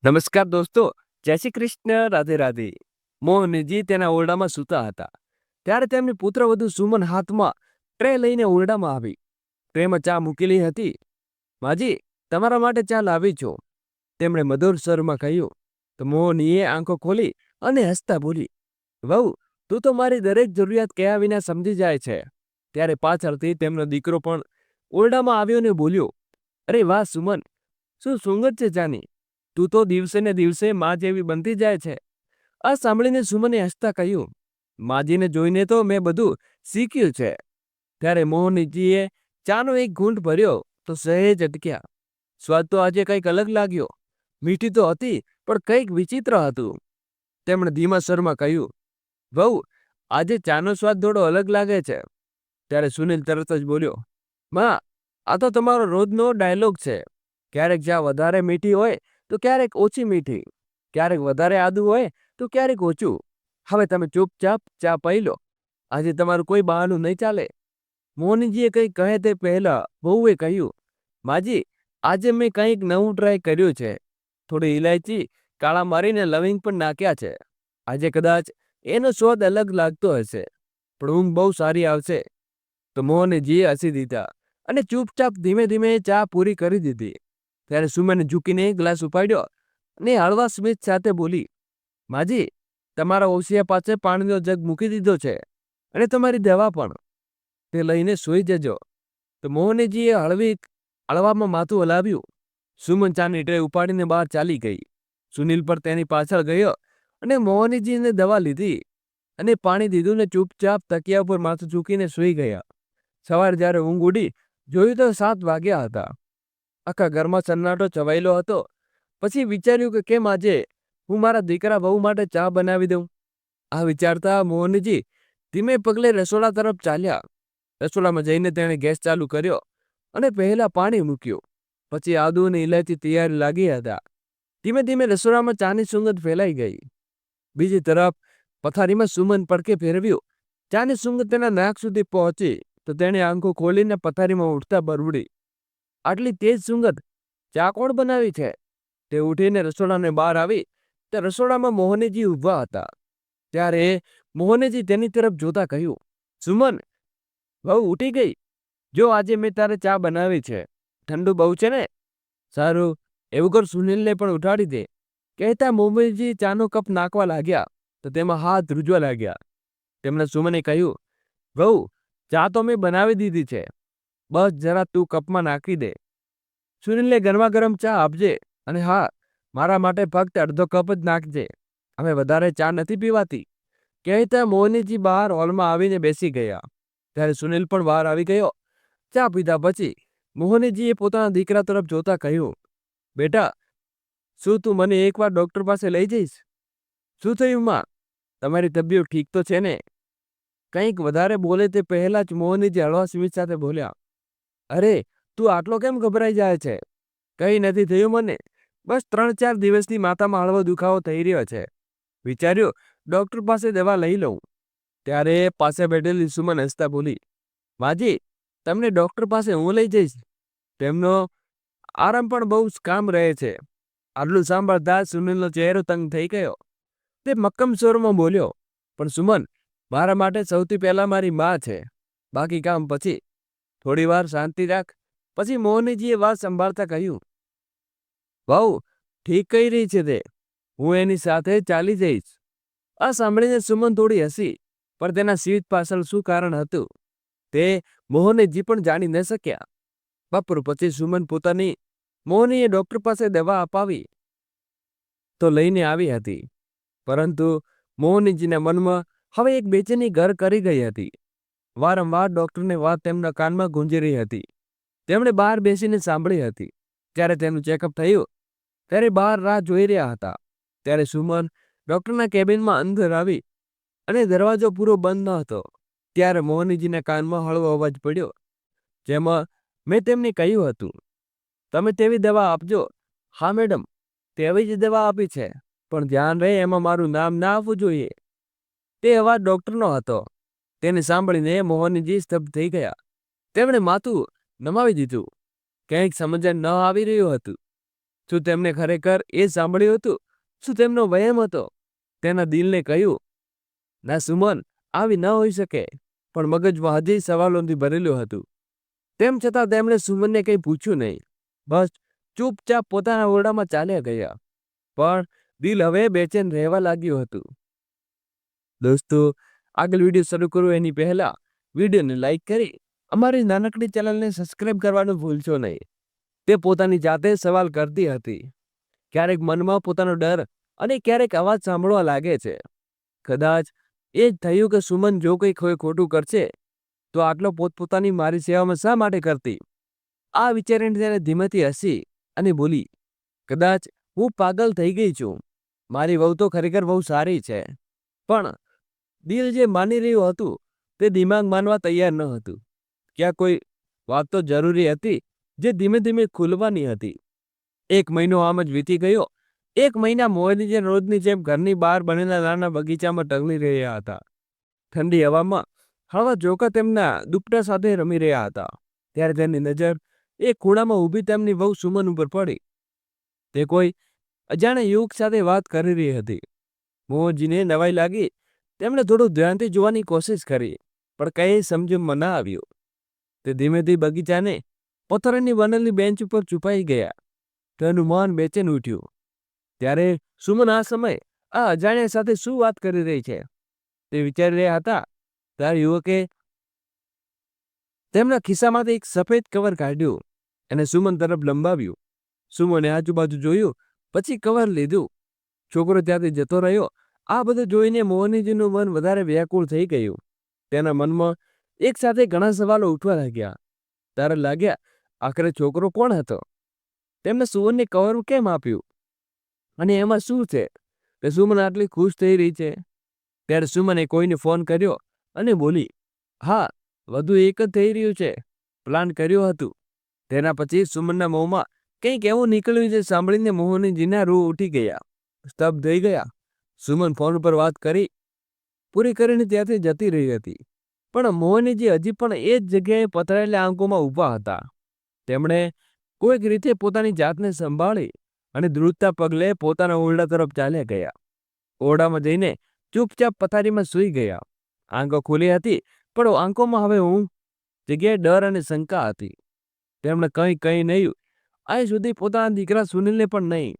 નમસ્કાર દોસ્તો, જય શ્રી કૃષ્ણ, રાધે રાધે. મોહનજી તેના ઓરડામાં સૂતા હતા ત્યારે તેમની પુત્રવધુ સુમન હાથમાં ટ્રે લઈને ઓરડામાં આવી. ટ્રેમાં ચા મૂકેલી હતી. માજી, તમારા માટે ચા લાવી છું, તેમણે મધુર સ્વરમાં કહ્યું. તો મોહનીએ આંખો ખોલી અને હસતા બોલી, વહુ, તું તો મારી દરેક જરૂરિયાત કહ્યા વિના સમજી જાય છે. ત્યારે પાછળથી તેમનો દીકરો પણ ઓરડામાં આવ્યો ને બોલ્યો, અરે વાહ સુમન, શું સુંગત છે ચાની, તું તો દિવસે ને દિવસે માં જેવી બનતી જાય છે. આ સાંભળીને સુમને હસતા કહ્યું, માજીને જોઈને તો મેં બધું શીખ્યું છે. ત્યારે મોહનજીએ ચાનો એક ઘૂંટ ભર્યો તો સહેજ અટક્યા. સ્વાદ તો આજે કંઈક અલગ લાગ્યો. મીઠી તો હતી પણ કંઈક વિચિત્ર હતું. તેમણે ધીમા સ્વરમાં કહ્યું, વહુ, આજે ચાનો સ્વાદ થોડો અલગ લાગે છે. ત્યારે સુનિલ તરત જ બોલ્યો, માં, આ તો તમારો રોજનો ડાયલોગ છે. ક્યારેક ચા વધારે મીઠી હોય તો ક્યારેક ઓછી મીઠી, ક્યારેક વધારે આદુ હોય તો ક્યારેક ઓછું. હવે તમે ચૂપચાપ ચા પી લો. આજે તમારું કોઈ બહાનું નહીં ચાલે. મોહનજીએ કંઈક કહે તે પહેલા વહુએ કહ્યું, માજી, આજે મેં કંઈક નવું ટ્રાય કર્યું છે. થોડી ઇલાયચી, કાળા મારીને લવિંગ પણ નાખ્યા છે. આજે કદાચ એનો સ્વાદ અલગ લાગતો હશે, પણ ઊંઘ બહુ સારી આવશે. તો મોહનજીએ હસી દીધા અને ચૂપચાપ ધીમે ધીમે ચા પૂરી કરી દીધી. ત્યારે સુમને ઝૂકીને ગ્લાસ ઉપાડ્યો અને હળવા સ્મિત સાથે બોલી, માજી, તમારા ઓશિયા પાસે પાણીનો જગ મૂકી દીધો છે અને તમારી દવા પણ. તે લઈને સૂઈ જજો. તો મોહનજીએ હળવામાં માથું હલાવ્યું. સુમન ચાની ટ્રે ઉપાડીને બહાર ચાલી ગઈ. સુનિલ પર તેની પાછળ ગયો અને મોહનજીને દવા લીધી અને પાણી દીધું ને ચૂપચાપ તકિયા ઉપર માથું ઝૂકીને સૂઈ ગયા. સવારે જ્યારે ઊંઘ ઉડી, જોયું તો 7 વાગ્યા હતા. આખા ઘરમાં સન્નાટો છવાયેલો હતો. પછી વિચાર્યું કે કેમ આજે હું મારા દીકરા વહુ માટે ચા બનાવી દઉં. આ વિચારતા મોહનજી ધીમે પગલે રસોડા તરફ ચાલ્યા. રસોડામાં જઈને તેણે ગેસ ચાલુ કર્યો અને પહેલા પાણી મૂક્યું. પછી આદુ અને ઇલાયચી તૈયાર લાગી હતા. ધીમે ધીમે રસોડામાં ચાની સુગંધ ફેલાઈ ગઈ. બીજી તરફ પથારીમાં સુમન પડકે ફેરવ્યું. ચાની સુગંધ તેના નાક સુધી પહોંચી તો તેણે આંખો ખોલીને પથારીમાં ઉઠતા બરવડી. આટલી તેજ સુગંધ, ચા કોણ બનાવી છે? તે ઉઠીને રસોડાને બહાર આવી તે રસોડામાં મોહનજી ઊભા હતા. ત્યારે મોહનજી તેની તરફ જોતા કહ્યું, સુમન, વહુ ઉઠી ગઈ? જો આજે મેં તારે ચા બનાવી છે. ઠંડુ બહુ છે ને? સારું, એવું કર, સુનિલને પણ ઉઠાડી દે. કહેતા મોહનજી ચાનો કપ નાખવા લાગ્યા તો તેમાં હાથ ધ્રુજવા લાગ્યા. તેમણે સુમને કહ્યું, વહુ, ચા તો મેં બનાવી દીધી છે, બસ જરા તું કપમાં નાખી દે. સુનિલને ગરમા ગરમ ચા આપજે અને હા, મારા માટે ફક્ત અડધો કપ જ નાખજે. અમે વધારે ચા નથી પીવાતી. કહેતા મોહનજી બહાર હોલમાં આવીને બેસી ગયા. ત્યારે સુનિલ પણ બહાર આવી ગયો. ચા પીધા પછી મોહનજીએ પોતાના દીકરા તરફ જોતા કહ્યું, બેટા, શું તું મને એકવાર ડૉક્ટર પાસે લઈ જઈશ? શું થયું માં? તમારી તબિયત ઠીક તો છે ને? કંઈક વધારે બોલે તે પહેલા જ મોહનજી હળવા સ્મિત સાથે બોલ્યા, અરે, તું આટલો કેમ ગભરાઈ જાય છે? કંઈ નથી થયું મને. બસ 3-4 દિવસથી માથામાં હળવો દુખાવો થઈ રહ્યો છે. વિચાર્યું ડૉક્ટર પાસે દવા લઈ લઉં. ત્યારે પાસે બેઠેલી સુમન હસતા બોલી, માજી, તમને ડૉક્ટર પાસે હું લઈ જઈશ. તેમનો આરામ પણ બહુ કામ રહે છે. આટલું સાંભળતા સુનિલનો ચહેરો તંગ થઈ ગયો. તે મક્કમ સ્વરમાં બોલ્યો, પણ સુમન, મારા માટે સૌથી પહેલા મારી માં છે, બાકી કામ પછી. થોડી વાર શાંતિ રાખ. પછી મોહનજીએ વાત સંભાળતા કહ્યું, વહુ ઠીક કહી રહી છે તે, હું એની સાથે ચાલી જઈશ. આ સાંભળીને સુમન થોડી હસી, પણ તેના સ્મિત પાછળ શું કારણ હતું તે મોહનજી પણ જાણી ન શક્યા. બપોર પછી સુમન પોતાની મોહનીએ ડૉક્ટર પાસે દવા અપાવી તો લઈને આવી હતી, પરંતુ મોહનજીના મનમાં હવે એક બેચેની ઘર કરી ગઈ હતી. વારંવાર ડૉક્ટરની વાત તેમના કાનમાં ગુંજી રહી હતી. તેમણે બહાર બેસીને સાંભળી હતી. જ્યારે તેનું ચેકઅપ થયું ત્યારે બહાર રાહ જોઈ રહ્યા હતા. ત્યારે સુમન ડૉક્ટરના કેબિનમાં અંદર આવી અને દરવાજો પૂરો બંધ ન હતો. ત્યારે મોહનજીના કાનમાં હળવો અવાજ પડ્યો, જેમાં મેં તેમને કહ્યું હતું, તમે તેવી દવા આપજો. હા મેડમ, તેવી જ દવા આપી છે, પણ ધ્યાન રહે એમાં મારું નામ ના આવવું જોઈએ. તે અવાજ ડૉક્ટરનો હતો. તેને સાંભળીને મોહનજી સ્તબ્ધ થઈ ગયા. તેમણે માથું નમાવી દીધું. કંઈક સમજણ ન આવી રહ્યું હતું. શું તેમને ખરેખર એ સાંભળ્યું હતું? શું તેમનો વહેમ હતો? તેના દિલને કહ્યું, ના સુમન, આવી ન હોઈ શકે. પણ મગજમાં હજી સવાલોથી ભરેલું હતું. તેમ છતાં તેમણે સુમનને કંઈ પૂછ્યું નહીં. બસ ચૂપચાપ પોતાના ઓરડામાં ચાલ્યા ગયા. પણ દિલ હવે બેચેન રહેવા લાગ્યું હતું. દોસ્તો, આગળ વિડીયો શરૂ કરું એની પહેલા વિડીયોને લાઈક કરી અમારી નાનકડી ચેનલને સબસ્ક્રાઇબ કરવાનું ભૂલશો નહીં. તે પોતાની જાતે સવાલ કરતી હતી. ક્યારેક મનમાં પોતાનો ડર અને ક્યારેક અવાજ સાંભળવા લાગે છે. કદાચ એ જ થયું કે સુમન જો કંઈ ખોટું કરશે તો આટલો પોતપોતાની મારી સેવામાં શા માટે કરતી? આ વિચારીને તેને ધીમેથી હસી અને બોલી, કદાચ હું પાગલ થઈ ગઈ છું. મારી વહુ તો ખરેખર બહુ સારી છે. પણ દિલ જે માની રહ્યું હતું તે દિમાગ માનવા તૈયાર ન હતું. ક્યાં કોઈ વાત તો જરૂરી હતી જે ધીમે ધીમે ખુલવાની હતી. 1 મહિનો આમ જ વીતી ગયો. 1 મહિના મોહનજી રોજની જેમ ઘરની બહાર બનેલા નાના બગીચામાં ટગલી રહ્યા હતા. ઠંડી હવામાં હળવા ઝોકા તેમના દુપટ્ટા સાથે રમી રહ્યા હતા. ત્યારે તેની નજર એક ખૂણામાં ઊભી તેમની વહુ સુમન ઉપર પડી. તે કોઈ અજાણ્યા યુવક સાથે વાત કરી રહી હતી. મોહનજીને નવાઈ લાગી. તેમણે થોડું ધ્યાનથી જોવાની કોશિશ કરી, પણ કંઈ સમજમાં ન આવ્યું. તે ધીમેથી બગીચાને પથ્થરની બનેલી બેન્ચ ઉપર છુપાઈ ગયા. તેનું મન બેચેન ઉઠ્યું. ત્યારે સુમન આ સમય આ અજાણ્યા સાથે શું વાત કરી રહી છે તે વિચારી રહ્યા હતા. ત્યારે યુવકે તેમના ખિસ્સામાંથી એક સફેદ કવર કાઢ્યું અને સુમન તરફ લંબાવ્યું. સુમને આજુબાજુ જોયું, પછી કવર લીધું. છોકરો ત્યાંથી જતો રહ્યો. આ બધું જોઈને મોહનજીનું મન વધારે વ્યાકુળ થઈ ગયું. તેના મનમાં એક સાથે ઘણા સવાલો ઉઠવા લાગ્યા. ત્યારે લાગ્યા, આખરે છોકરો કોણ હતો? તેમને સુમનને કવર કેમ આપ્યું? અને એમાં શું છે કે સુમન આટલી ખુશ થઈ રહી છે? ત્યારે સુમને કોઈને ફોન કર્યો અને બોલી, હા, વધુ એક જ થઈ રહ્યું છે. પ્લાન કર્યું હતું. તેના પછી સુમનના મોંમાં કંઈક એવું નીકળ્યું જે સાંભળીને મોહનજીના રૂ ઉઠી ગયા. સ્તબ્ધ થઈ ગયા. સુમન ફોન પર વાત પૂરી કરીને ત્યાંથી જતી રહી હતી. પણ મોહનજી હજી પણ એ જ જગ્યાએ પથરાયેલા આંખોમાં ઊભા હતા. તેમણે કોઈક રીતે પોતાની જાતને સંભાળી અને દ્રુતતા પગલે પોતાના ઓરડા તરફ ચાલ્યા ગયા. ઓરડામાં જઈને ચૂપચાપ પથારીમાં સૂઈ ગયા. આંખો ખુલી હતી, પણ આંખોમાં હવે ઊંઘ જગ્યાએ ડર અને શંકા હતી. તેમણે કંઈ નહીં, અહીં સુધી પોતાના દીકરા સુનિલને પણ નહીં.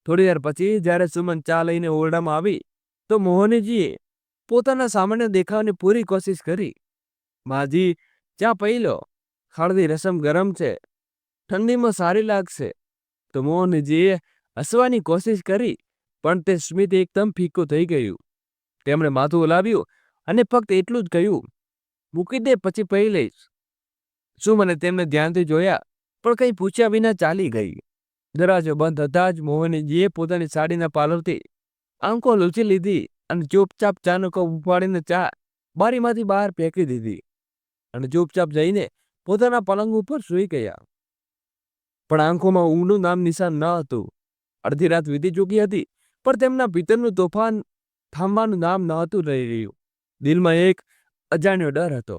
થોડી વાર પછી જ્યારે સુમન ચા લઈને ઓરડામાં આવી તો મોહનજીએ પોતાના સામાન્ય દેખાવની પૂરી કોશિશ કરી. માજી, ચા પી લો. હળદી રસમ ગરમ છે. ઠંડીમાં સારી લાગશે. તો મોહનજીએ હસવાની કોશિશ કરી, પણ તે સ્મિત એકદમ ફીકું થઈ ગયું. તેમણે માથું હલાવ્યું અને ફક્ત એટલું જ કહ્યું, મૂકી દે, પછી પી લઈશ. સુમને તેમને ધ્યાનથી જોયા, પણ કંઈ પૂછ્યા વિના ચાલી ગઈ. દરવાજો બંધ થતાં જ મોહનજીએ પોતાની સાડીના પાલવથી આંખો લૂછી લીધી અને ચૂપચાપ ચાનો કપ ઉપાડીને ચા બારીમાંથી બહાર ફેંકી દીધી અને ચૂપચાપ જઈને પોતાના પલંગ ઉપર સૂઈ ગયા. પણ આંખોમાં ઊંઘનું નામ નિશાન ન હતું. અડધી રાત વીતી ચૂકી હતી, પણ તેમના ભીતરનું તોફાન થાંભવાનું નામ નહોતું રહી રહ્યું. દિલમાં એક અજાણ્યો ડર હતો.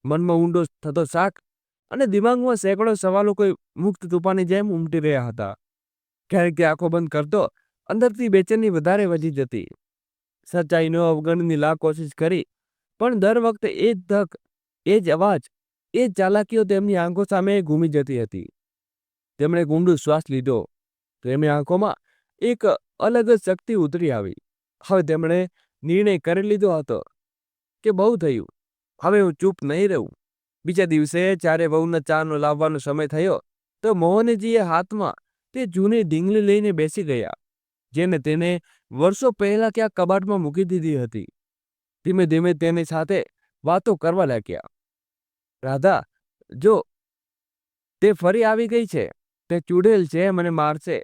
મનમાં ઊંડો થતો શાક અને દિમાગમાં સેંકડો સવાલો કોઈ મુક્ત તૂફાનની જેમ ઉમટી રહ્યા હતા. ક્યારેક તે આંખો બંધ કરતો, અંદરથી બેચેની વધારે વધી જતી. સચ્ચાઈનો અવગણની લાખ કોશિશ કરી, પણ દર વખતે એ જ ધક, એ જ અવાજ, એ જ ચાલાકીઓ તેમની આંખો સામે ઘૂમી જતી હતી. તેમણે ઊંડો શ્વાસ લીધો. તેમની આંખોમાં એક અલગ જ શક્તિ ઉતરી આવી. હવે તેમણે નિર્ણય કરી લીધો હતો કે બહુ થયું, હવે હું ચૂપ નહીં રહું. બીજા દિવસે જ્યારે વહુના ચાનો લાવવાનો સમય થયો તો મોહનજીએ હાથમાં તે જૂની ઢીંગલી લઈને બેસી ગયા, જેને તેને વર્ષો પહેલા ક્યાં કબાટમાં મૂકી દીધી હતી. ધીમે ધીમે તેની સાથે વાતો કરવા લાગ્યા. રાધા, જો તે ફરી આવી ગઈ છે. તે ચૂડેલ છે, મને મારશે.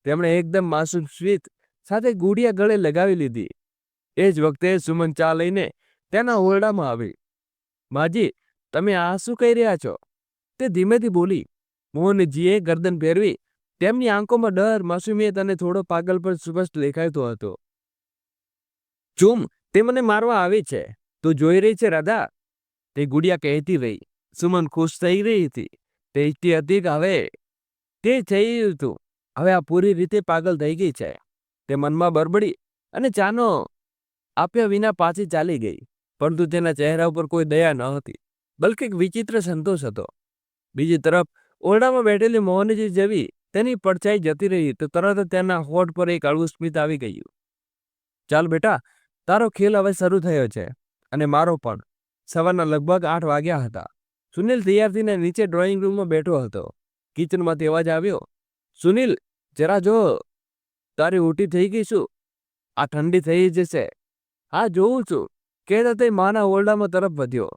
તેમણે એકદમ માસૂમ સ્મિત સાથે ગુડિયા ગળે લગાવી લીધી. એ જ વખતે સુમન ચા લઈને તેના ઓરડામાં આવી. માજી, તમે આ શું કહી રહ્યા છો? તે ધીમેથી બોલી. મોહનજીએ ગરદન ફેરવી. તેમની આંખોમાં ડર, માસૂમિયત અને થોડો પાગલપણ સ્પષ્ટ દેખાતો હતો. ચૂમ, તે મને મારવા આવી છે. તું જોઈ રહી છે રાધા? તે ગુડિયા કહેતી રહી. સુમન ખુશ થઈ રહી હતી. તે ઈચ્છતી હતી કે હવે તે થઈ હતું હવે આ પૂરી રીતે પાગલ થઈ ગઈ છે. તે મનમાં બરબડી અને ચાનો આપ્યા વિના પાછી ચાલી ગઈ. પરંતુ તેના ચહેરા ઉપર કોઈ દયા ન હતી, બલ્કि એક વિચિત્ર સંતોષ હતો. બીજી તરફ ઓરડામાં બેઠેલી મોહનજી જેવી તેની પડછાઈ જતી રહી તો તરત જ તેના હોઠ પર એક હળવું સ્મિત આવી ગયું. ચાલ બેટા, તારો ખેલ હવે શરૂ થયો છે અને મારો પણ. સવારના લગભગ 8 વાગ્યા હતા. સુનિલ તૈયાર થઈને નીચે ડ્રોઈંગ રૂમમાં બેઠો હતો. કિચનમાંથી અવાજ આવ્યો, સુનિલ, જરા જો, તારી ઉલટી થઈ ગઈ શું? આ ઠંડી થઈ જશે. હા, જોઉં છું, કહેતા તે માના ઓરડામાં તરફ વધ્યો.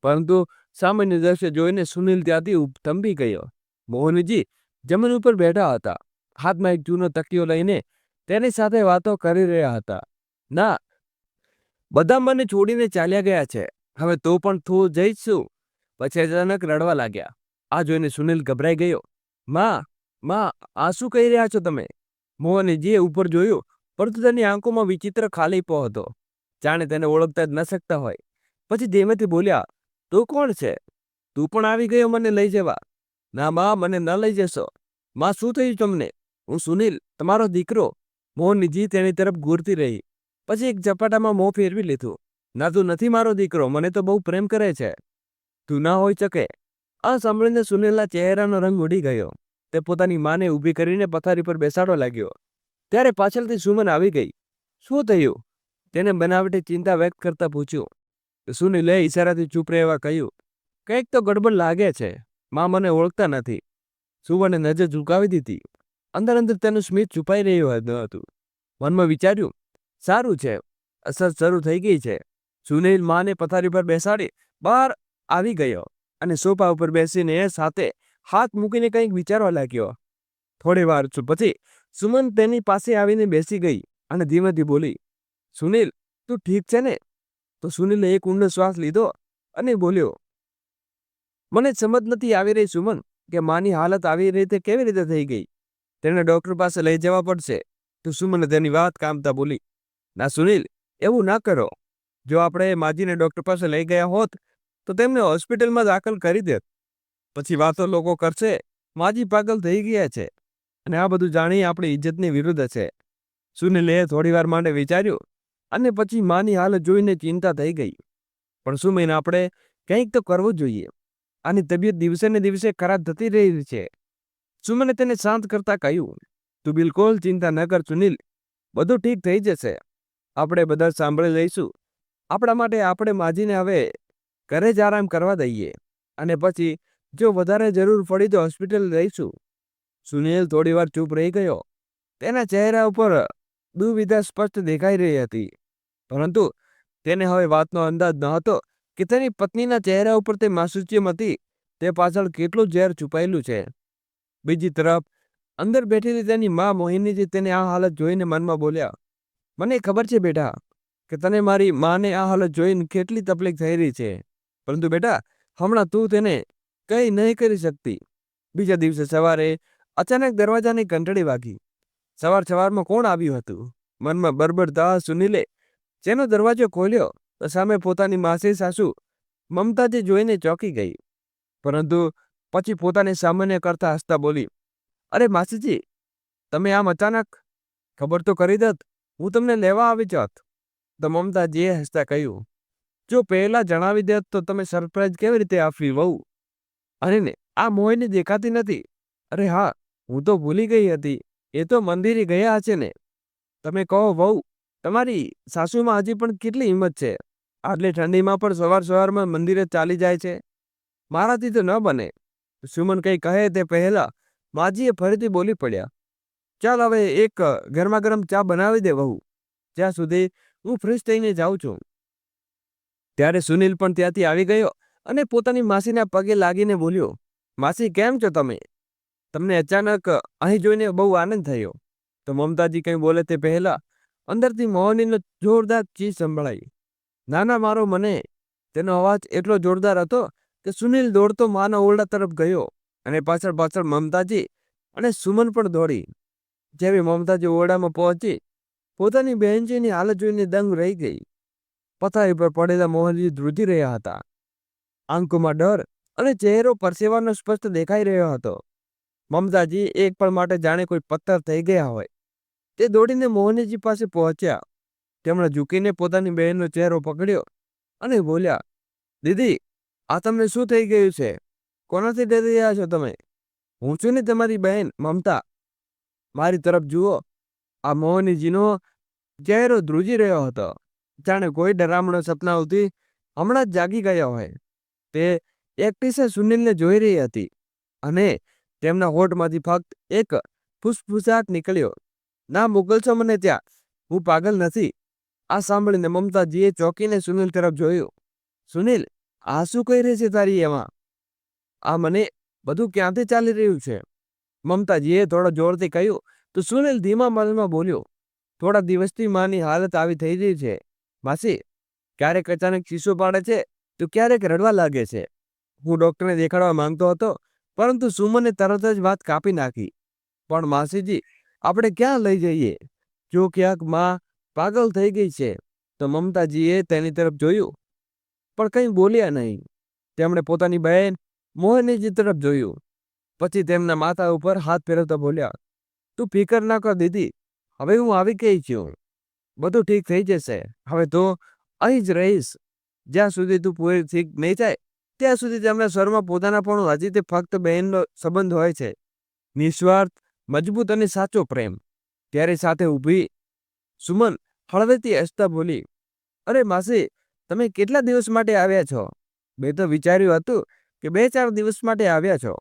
પરંતુ સામાન્ય દ્રશ્ય જોઈને સુનિલ ત્યાંથી થંભી ગયો. મોહનજી જમીન ઉપર બેઠા હતા, હાથમાં એક જૂનો તકિયો લઈને તેની સાથે વાતો કરી રહ્યા હતા. ના, બધા મને છોડીને ચાલ્યા ગયા છે. હવે તો પણ તું જઈશું? પછી અચાનક રડવા લાગ્યા. આ જોઈને સુનિલ ગભરાઈ ગયો. માં, માં, આ શું કહી રહ્યા છો તમે? મોહનજીએ ઉપર જોયું, પરંતુ તેની આંખોમાં વિચિત્ર ખાલીપો હતો, જાણે તેને ઓળખતા જ ન શકતા હોય. પછી ધીમેથી બોલ્યા, તું કોણ છે? તું પણ આવી ગયો મને લઈ જવા? ના માં, મને ન લઈ જશો. માં, શું થયું તમને? હું સુનિલ, તમારો દીકરો. મોહનજી તેની તરફ ઘૂરતી રહી. પછી એક ઝપાટામાં મોં ફેરવી લીધું. ના, તું નથી મારો દીકરો. મને તો બહુ પ્રેમ કરે છે. તું ના હોઈ શકે. આ સાંભળીને સુનિલના ચહેરાનો રંગ ઉડી ગયો. તે પોતાની માને ઊભી કરીને પથારી પર બેસાડવા લાગ્યો. ત્યારે પાછળથી સુમન આવી ગઈ. શું થયું? તેને બનાવટી ચિંતા વ્યક્ત કરતા પૂછ્યું. સુનિલે ઈશારાથી ચૂપ રહેવા કહ્યું. કંઈક તો ગડબડ લાગે છે. માં મને ઓળખતા નથી. સુવર્ણે નજર ઝુકાવી દીધી. અંદર અંદર તેનું સ્મિત છુપાઈ રહ્યું હતું. મનમાં વિચાર્યું, સારું છે, અસર શરૂ થઈ ગઈ છે. સુનિલ માને પથારી પર બેસાડી બહાર આવી ગયો અને સોફા ઉપર બેસીને સાથે હાથ મૂકીને કંઈક વિચારવા લાગ્યો. થોડી વાર પછી સુમન તેની પાસે આવીને બેસી ગઈ અને ધીમેથી બોલી, સુનિલ, તું ઠીક છે ને? તો સુનિલે એક ઊંડો શ્વાસ લીધો અને બોલ્યો, મને સમજ નથી આવી રહી સુમન, કે માની હાલત આવી રીતે કેવી રીતે થઈ ગઈ. તેને ડોક્ટર પાસે લઈ જવા પડશે. તો સુમને તેની વાત કામતા બોલી, ના સુનિલ, એવું ના કરો. જો આપણે માજીને ડોક્ટર પાસે લઈ ગયા હોત તો તેમને હોસ્પિટલમાં દાખલ કરી દેત. પછી વાતો લોકો કરશે માજી પાગલ થઈ ગયા છે, અને આ બધું જાણી આપણી ઇજ્જતની વિરુદ્ધ છે. સુનિલે થોડી વાર માટે વિચાર્યું અને પછી માની હાલત જોઈને ચિંતા થઈ ગઈ. પણ સુમિન, આપણે કંઈક તો કરવું જોઈએ. આની તબિયત દિવસે ને દિવસે ખરાબ થતી રહી છે. સુમને તેને શાંત કરતા કહ્યું, તું બિલકુલ ચિંતા ન કર સુનિલ, બધું ઠીક થઈ જશે. આપણે બધા સાંભળી લઈશું. આપણા માટે આપણે માજીને હવે ઘરે જ આરામ કરવા દઈએ અને પછી જો વધારે જરૂર પડી તો હોસ્પિટલ જઈશું. સુનિલ થોડી વાર ચૂપ રહી ગયો. તેના ચહેરા ઉપર દુવિધા સ્પષ્ટ દેખાઈ રહી હતી, પરંતુ તેને હવે વાતનો અંદાજ ન હતો કે તેની પત્નીના ચહેરા ઉપર તે માસૂમિયત હતી, તે પાછળ કેટલું ઝેર છુપાયેલું છે. બીજી તરફ અંદર બેઠેલી તેની માં મોહિનીજી તેને આ હાલત જોઈને મનમાં બોલ્યા, મને ખબર છે બેટા કે તને મારી માને આ હાલત જોઈને કેટલી તકલીફ થઈ રહી છે, પરંતુ બેટા હમણાં તું તેને કંઈ નહીં કરી શકતી. બીજા દિવસે સવારે અચાનક દરવાજાની ઘંટડી વાગી. સવારમાં કોણ આવ્યું હતું? મનમાં બરબડતા સુનિલે જેનો દરવાજો ખોલ્યો તો સામે પોતાની માસી સાસુ મમતાજી જોઈને ચોંકી ગઈ, પરંતુ પછી પોતાને સામાન્ય કરતા હસતા બોલી, અરે માસીજી, તમે આમ અચાનક? ખબર તો કરી દત, હું તમને લેવા આવી જાત. તો મમતાજીએ હસતા કહ્યું, જો પહેલા જણાવી દેત તો તમે સરપ્રાઈઝ કેવી રીતે આપવી વહુ? અરે ને, આ મોહિની દેખાતી નથી. અરે હા, હું તો ભૂલી ગઈ હતી. એ તો મંદિરે ગયા છે ને. તમે કહો વહુ, તમારી સાસુમાં હજી પણ કેટલી હિંમત છે? આટલી ઠંડીમાં પણ સવારમાં મંદિરે ચાલી જાય છે. મારાથી તો ન બને. સુમન કંઈ કહે તે પહેલા માજીએ ફરીથી બોલી પડ્યા, ચાલ હવે એક ગરમા ગરમ ચા બનાવી દે વહુ, જ્યાં સુધી હું ફ્રેશ થઈને જાઉં છું. ત્યારે સુનિલ પણ ત્યાંથી આવી ગયો અને પોતાની માસીના પગે લાગીને બોલ્યો, માસી, કેમ છો તમે? તમને અચાનક અહીં જોઈને બહુ આનંદ થયો. તો મમતાજી કંઈ બોલે તે પહેલા અંદરથી મોહનીનો જોરદાર ચીસ સંભળાઈ. નાના મારો મને. તેનો અવાજ એટલો જોરદાર હતો કે સુનિલ દોડતો માના ઓરડા તરફ ગયો અને પાછળ મમતાજી અને સુમન પણ દોડી. જેવી મમતાજી ઓરડામાં પહોંચી, પોતાની બહેનજીની હાલત જોઈને દંગ રહી ગઈ. પથારી પર પડેલા મોહનજી ધ્રુજી રહ્યા હતા. આંખોમાં ડર અને ચહેરો પરસેવાનો સ્પષ્ટ દેખાઈ રહ્યો હતો. મમતાજી એક પળ માટે જાણે કોઈ પથ્થર થઈ ગયા હોય તે દોડીને મોહનજી પાસે પહોંચ્યા. તેમણે ઝૂકીને પોતાની બહેનનો ચહેરો પકડ્યો અને બોલ્યા, દીદી, આ તમને શું થઈ ગયું છે? કોનાથી ડરી રહ્યા છો તમે? હું છું ને તમારી બહેન મમતા. મારી તરફ જુઓ. આ મોહનજીનો ચહેરો ધ્રુજી રહ્યો હતો, જાણે કોઈ ડરામણો સપનાઓથી હમણાં જ જાગી ગયા હોય. તે એકટીસે સુનિલને જોઈ રહી હતી અને તેમના હોઠમાંથી ફક્ત એક ફૂસફૂસાટ નીકળ્યો, ના મોકલશો મને ત્યાં, હું પાગલ નથી. આ સાંભળીને મમતાજીએ ચોંકીને સુનિલ તરફ જોયું. સુનિલ, આ શું કહી રહી છે તારી એમાં? આ મને બધું ક્યાંથી ચાલી રહ્યું છે? મમતાજીએ થોડા જોરથી કહ્યું તો સુનિલ ધીમા મનમાં બોલ્યો, થોડા દિવસથી માની હાલત આવી થઈ રહી છે માસી. ક્યારેક અચાનક ચીસો પાડે છે તો ક્યારેક રડવા લાગે છે. હું ડૉક્ટરને દેખાડવા માંગતો હતો, પરંતુ સુમને તરત જ વાત કાપી નાખી. પણ માસીજી, આપણે ક્યાં લઈ જઈએ? જો ક્યાંક માં પાગલ થઈ ગઈ છે તો મમતાજીએ તેની તરફ જોયું પણ કંઈ બોલ્યા નહીં. તેમણે પોતાની બહેન મોહનીજી તરફ જોયું, પછી તેમના માથા ઉપર હાથ ફેરવતા બોલ્યા, તું ફિકર ના કર દીદી, હવે હું આવી ગઈ છું. બધું ઠીક થઈ જશે. હવે તો અહીં જ રહીશ. જ્યાં સુધી તું પૂરી ઠીક નહીં થાય ત્યાં સુધી તેમના સ્વરમાં પોતાનાપણું હજી તે ફક્ત બહેનનો સંબંધ હોય છે, નિસ્વાર્થ, મજબૂત અને સાચો પ્રેમ. ત્યારે સાથે ઊભી સુમન હળવેથી હસતા બોલી, અરે માસી, તમે કેટલા દિવસ માટે આવ્યા છો? મેં તો વિચાર્યું હતું કે 2-4 દિવસ માટે આવ્યા છો.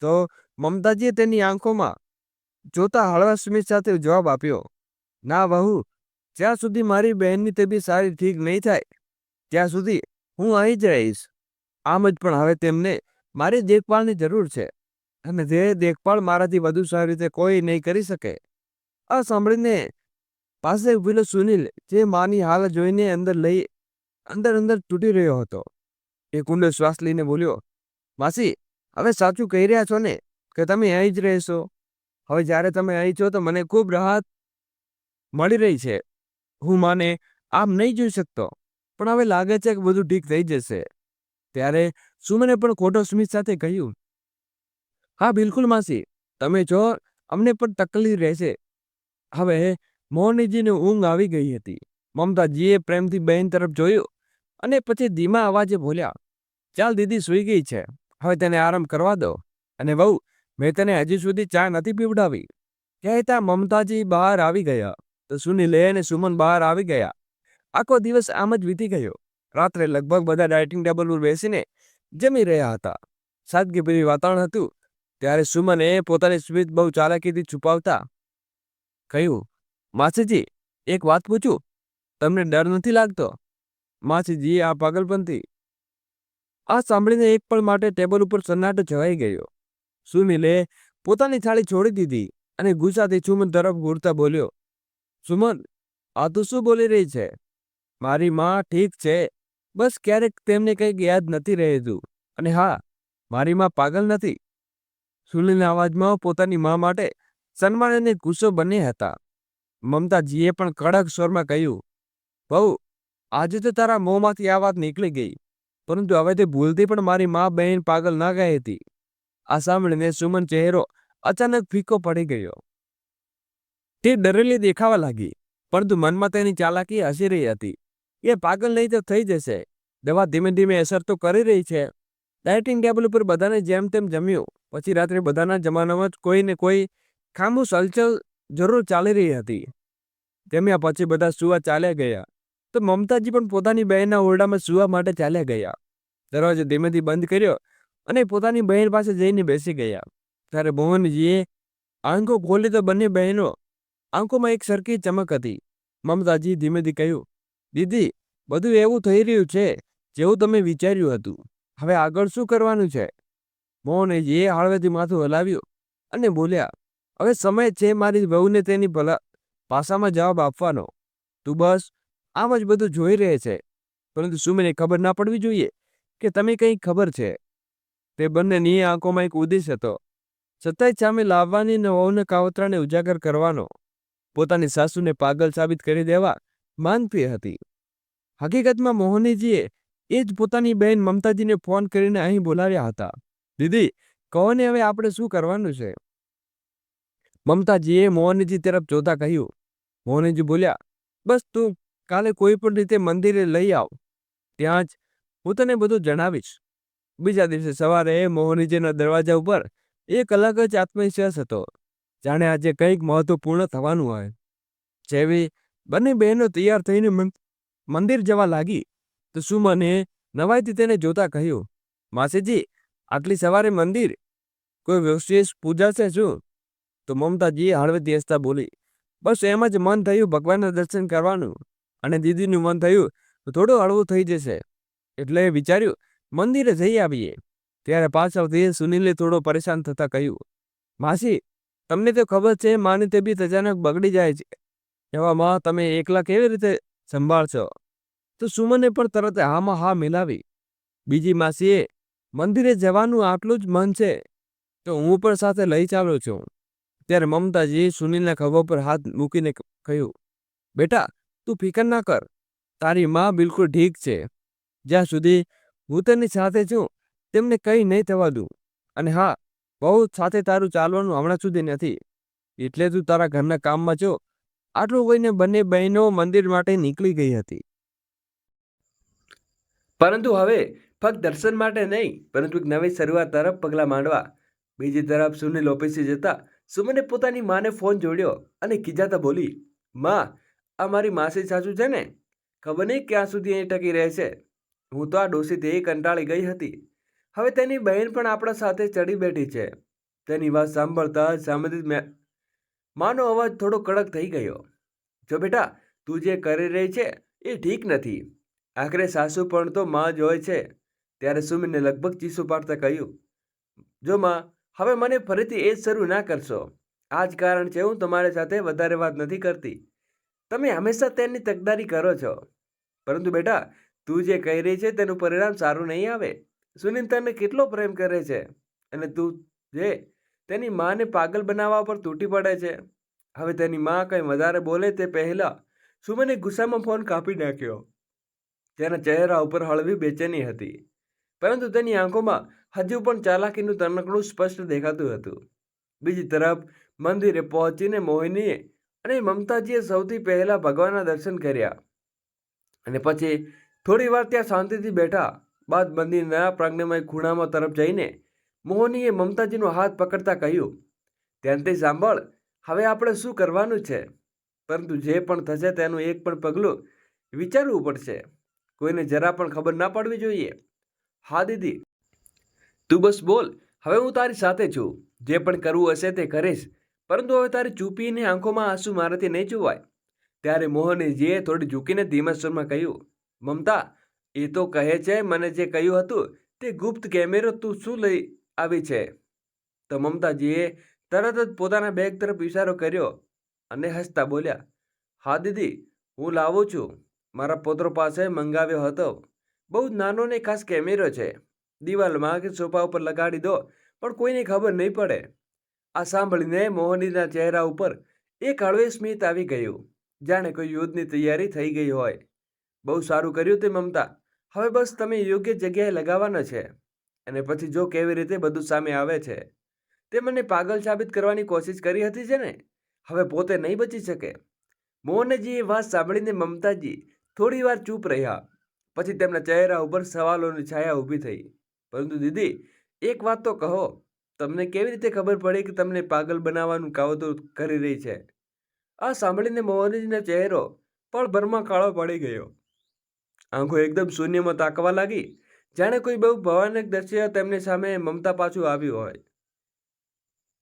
તો મમતાજીએ તેની આંખોમાં જોતા હળવા સ્મિત સાથે જવાબ આપ્યો, ના વહુ, જ્યાં સુધી મારી બહેનની તબિયત સારી ઠીક નહીં થાય ત્યાં સુધી હું અહીં જ રહીશ. આમ જ પણ હવે તેમને મારી દેખભાળની જરૂર છે અને તે દેખભાળ મારાથી વધુ સારી રીતે કોઈ નહીં કરી શકે. આ સાંભળીને પાસે ઉભેલો સુનિલ, જે માની હાલત જોઈને અંદર તૂટી રહ્યો હતો, એક ઊંડો શ્વાસ લઈને બોલ્યો, માસી, હવે સાચું કહી રહ્યા છો ને કે તમે અહીં જ રહેશો? હવે જ્યારે તમે અહીં છો તો મને ખૂબ રાહત મળી રહી છે. હું માને આમ નહીં જોઈ શકતો, પણ હવે લાગે છે કે બધું ઠીક થઈ જશે. ત્યારે સુમને પણ ખોટો સ્મિત સાથે કહ્યું, હા બિલકુલ માસી, તમે જો અમને પણ તકલીફ રહેશે. હવે મોહનજીને ઊંઘ આવી ગઈ હતી. મમતાજીએ પ્રેમથી બહેન તરફ જોયું અને પછી ધીમા અવાજે બોલ્યા, ચાલ દીદી સૂઈ ગઈ છે, હવે તેને આરામ કરવા દો. અને વહુ, મેં તને હજી સુધી ચા નથી પીવડાવી. કહેતા મમતાજી બહાર આવી ગયા તો સુનિલ અને સુમન બહાર આવી ગયા. આખો દિવસ આમ જ વીતી ગયો. રાત્રે લગભગ બધા ડાઇનિંગ ટેબલ પર બેસીને જમી રહ્યા હતા. સાદગીભર્યું વાતાવરણ હતું. ત્યારે સુમને પોતાની સ્મિત બહુ ચાલાકીથી છુપાવતા કહ્યું, માસીજી, એક વાત પૂછું, તમને ડર નથી લાગતો? માસીજી, આ પાગલપંથી. આ સાંભળીને એક પળ માટે ટેબલ ઉપર સન્નાટો છવાઈ ગયો. સુનિલે પોતાની થાળી છોડી દીધી અને ગુસ્સાથી સુમન તરફ ઘૂરતા બોલ્યો, સુમન, આ તું શું બોલી રહી છે? મારી માં ઠીક છે, બસ ક્યારેક તેમને કંઈક યાદ નથી રહેતું. અને હા, મારી માં પાગલ નથી. સુનિલના અવાજમાં પોતાની માં માટે સન્માન અને ગુસ્સો બંને હતા. મમતાજીએ પણ કડક સ્વરમાં કહ્યું, બહુ, આજે તો તારા મોંમાંથી આ વાત નીકળી ગઈ, પરંતુ હવે તે ભૂલથી પણ મારી માં બહેન પાગલ ના ગઈ હતી. આ સાંભળીને સુમન ચહેરો અચાનક ફીકો પડી ગયો. તે ડરેલી દેખાવા લાગી, પરંતુ મનમાં તેની ચાલાકી હસી રહી હતી. એ પાગલ નહીં તો થઈ જશે. દવા ધીમે ધીમે અસર તો કરી રહી છે. ડાઇનિંગ ટેબલ ઉપર બધાને જેમ તેમ જમ્યું. પછી રાત્રે બધાના જમાનામાં જ કોઈ ને કોઈ ખામોશ હલચલ જરૂર ચાલી રહી હતી. જમ્યા પછી બધા સુવા ચાલ્યા ગયા તો મમતાજી પણ પોતાની બહેનના ઓરડામાં સુવા માટે ચાલ્યા ગયા. દરવાજો ધીમેથી બંધ કર્યો અને પોતાની બહેન પાસે જઈને બેસી ગયા. ત્યારે મોહનજીએ આંખો ખોલી તો બંને બહેનો આંખોમાં એક સરખી ચમક હતી. મમતાજી ધીમેથી કહ્યું, દીદી, બધું એવું થઈ રહ્યું છે જેવું તમે વિચાર્યું હતું. હવે આગળ શું કરવાનું છે? મોહનજીએ હળવેથી માથું હલાવ્યું અને બોલ્યા, હવે સમય છે મારી વહુને તેની ભાષામાં જવાબ આપવાનો. તું બસ આમ જ બધું જોઈ રહે છે, પરંતુ સુમને ખબર ના પડવી જોઈએ કે તમે કંઈ ખબર છે. તે બંનેની આંખોમાં એક ઉદ્દેશ હતો, સત્તાઈ સામે લાવવાની ને વહુના કાવતરાને ઉજાગર કરવાનો. પોતાની સાસુને પાગલ સાબિત કરી દેવા માંગતી હતી. હકીકતમાં મોહનજીએ એ જ પોતાની બહેન મમતાજીને ફોન કરીને અહીં બોલાવ્યા હતા. દીદી, કહો ને હવે આપણે શું કરવાનું છે? મમતાજીએ મોહનજી તરફ જોતા કહ્યું. મોહનજી બોલ્યા, બસ તું કાલે કોઈ પણ રીતે મંદિરે લઈ આવ, ત્યાં જ હું તને બધું જણાવીશ. બીજા દિવસે સવારે મોહનજીના દરવાજા ઉપર એક અલગ જ આત્મવિશ્વાસ હતો, જાણે આજે કંઈક મહત્વપૂર્ણ થવાનું હોય. જેવી બંને બહેનો તૈયાર થઈને મંદિર જવા લાગી તો સુમને નવાઈથી તેને જોતા કહ્યું, માસીજી, આટલી સવારે મંદિર? કોઈ વિશેષ પૂજા છે શું? તો મમતાજીએ હળવેથી હસતા બોલી, બસ એમ જ મન થયું ભગવાનના દર્શન કરવાનું, અને દીદીનું મન થયું તો થોડું હળવું થઈ જશે, એટલે વિચાર્યું મંદિરે જઈ આવીએ. ત્યારે પાછળથી સુનિલે થોડો પરેશાન થતા કહ્યું, માસી, તમને તો ખબર છે માની તબિયત અચાનક બગડી જાય છે, એવામાં તમે એકલા કેવી રીતે સંભાળશો? તો સુમને પણ તરત હામાં હા મિલાવી. બીજી માસીએ, મંદિરે જવાનું આટલું જ મન છે તો હું પણ સાથે લઈ ચાલ્યો છું. ત્યારે મમતાજીએ સુનિલના ખભા પર હાથ મૂકીને કહ્યું, બેટા, તું ફિકર ના કર, તારી માં બિલકુલ ઠીક છે. જ્યાં સુધી હું તેની સાથે છું તેમને કંઈ નહીં થવા દઉં. અને હા, બહુ સાથે તારું ચાલવાનું હમણાં સુધી નથી, એટલે તું તારા ઘરના કામમાં છો. આટલું કહીને બંને બહેનો મંદિર માટે નીકળી ગઈ હતી. પરંતુ હવે ફક્ત દર્શન માટે નહીં, પરંતુ એક નવી શરૂઆત તરફ પગલાં માંડવા. બીજી તરફ સુનિલ ઓફિસે જતા સુમને પોતાની માને ફોન જોડ્યો અને ખીજાતા બોલી, માં, આ મારી માસી સાસુ છે ને, ખબર નહીં ક્યાં સુધી અહીં ટકી રહે છે. હું તો આ ડોસીથી કંટાળી ગઈ હતી. હવે તેની બહેન પણ આપણા સાથે ચડી બેઠી છે. તેની વાત સાંભળતા સામેથી માનો અવાજ થોડો કડક થઈ ગયો. જો બેટા, તું જે કરી રહી છે એ ઠીક નથી. આખરે સાસુ પણ તો માં જ હોય છે. ત્યારે સુમિને લગભગ ચીસો પાડતા કહ્યું, જો માં, હવે મને ફરીથી એ જ શરૂ ના કરશો. આ જ કારણ છે હું તમારી સાથે વધારે વાત નથી કરતી. તમે હંમેશા તેની તકદારી કરો છો. પરંતુ બેટા, તું જે કહી રહી છે તેનું પરિણામ સારું નહીં આવે. સુનિલ તને કેટલો પ્રેમ કરે છે, અને તું જે તેની માને પાગલ બનાવવા પર તૂટી પડે છે. હવે તેની માં કંઈ વધારે બોલે તે પહેલા સુમને ગુસ્સામાં ફોન કાપી નાખ્યો. તેના ચહેરા ઉપર હળવી બેચેની હતી, પરંતુ તેની આંખોમાં હજુ પણ ચાલાકીનું તણખલું સ્પષ્ટ દેખાતું હતું. બીજી તરફ મંદિરે પહોંચીને મોહિનીએ અને મમતાજીએ સૌથી પહેલા ભગવાનના દર્શન કર્યા, અને પછી થોડી વાર ત્યાં શાંતિથી બેઠા બાદ મંદિરના પ્રાંગણમાં ખૂણામાં તરફ જઈને મોહિનીએ મમતાજીનો હાથ પકડતા કહ્યું, ધ્યાનથી સાંભળ, હવે આપણે શું કરવાનું છે, પરંતુ જે પણ થશે તેનું એક પણ પગલું વિચારવું પડશે. કોઈને જરા પણ ખબર ના પડવી જોઈએ. હા દીદી, તું બસ બોલ, હવે હું તારી સાથે છું. જે પણ કરવું હશે તે કરીશ, પરંતુ હવે તારી ચૂપીને આંખોમાં આંસુ મારાથી નહીં જોવાય. ત્યારે મોહનજીએ થોડી ઝૂકીને ધીમા સ્વરમાં કહ્યું, મમતા, એ તો કહે છે મને જે કહ્યું હતું તે ગુપ્ત કેમેરો તું શું લઈ આવી છે? તો મમતાજીએ તરત જ પોતાના બેગ તરફ ઇશારો કર્યો અને હસતા બોલ્યા, હા દીદી, હું લાવું છું. મારા પુત્રો પાસે મંગાવ્યો હતો. બહુ જ નાનો ને ખાસ કેમેરો છે. દિવાલમાં કે સોફા ઉપર લગાડી દો પણ કોઈને ખબર નહીં પડે. આ સાંભળીને મોહનીના ચહેરા ઉપર એક હળવે સ્મિત આવી ગયું, જાણે કોઈ યુદ્ધની તૈયારી થઈ ગઈ હોય. બહુ સારું કર્યું તે મમતા. હવે બસ તમે યોગ્ય જગ્યાએ લગાવવાના છે, અને પછી જો કેવી રીતે બધું સામે આવે છે. તે મને પાગલ સાબિત કરવાની કોશિશ કરી હતી છે ને, હવે પોતે નહીં બચી શકે. મોહનજીએ વાત સાંભળીને મમતાજી થોડી વાર ચૂપ રહ્યા. પછી તેમના ચહેરા ઉપર સવાલોની છાયા ઊભી થઈ. પરંતુ દીદી, એક વાત તો કહો, તમને કેવી રીતે ખબર પડી કે તમને પાગલ બનાવવાનું કાવતરું કરી રહી છે? આ સાંભળીને મોહનજીનો ચહેરો પળભરમાં કાળો પડી ગયો. આંખો એકદમ શૂન્યમાં તાકવા લાગી, જાણે કોઈ બહુ ભયાનક દ્રશ્ય તેમની સામે મમતા પાછું આવ્યું હોય.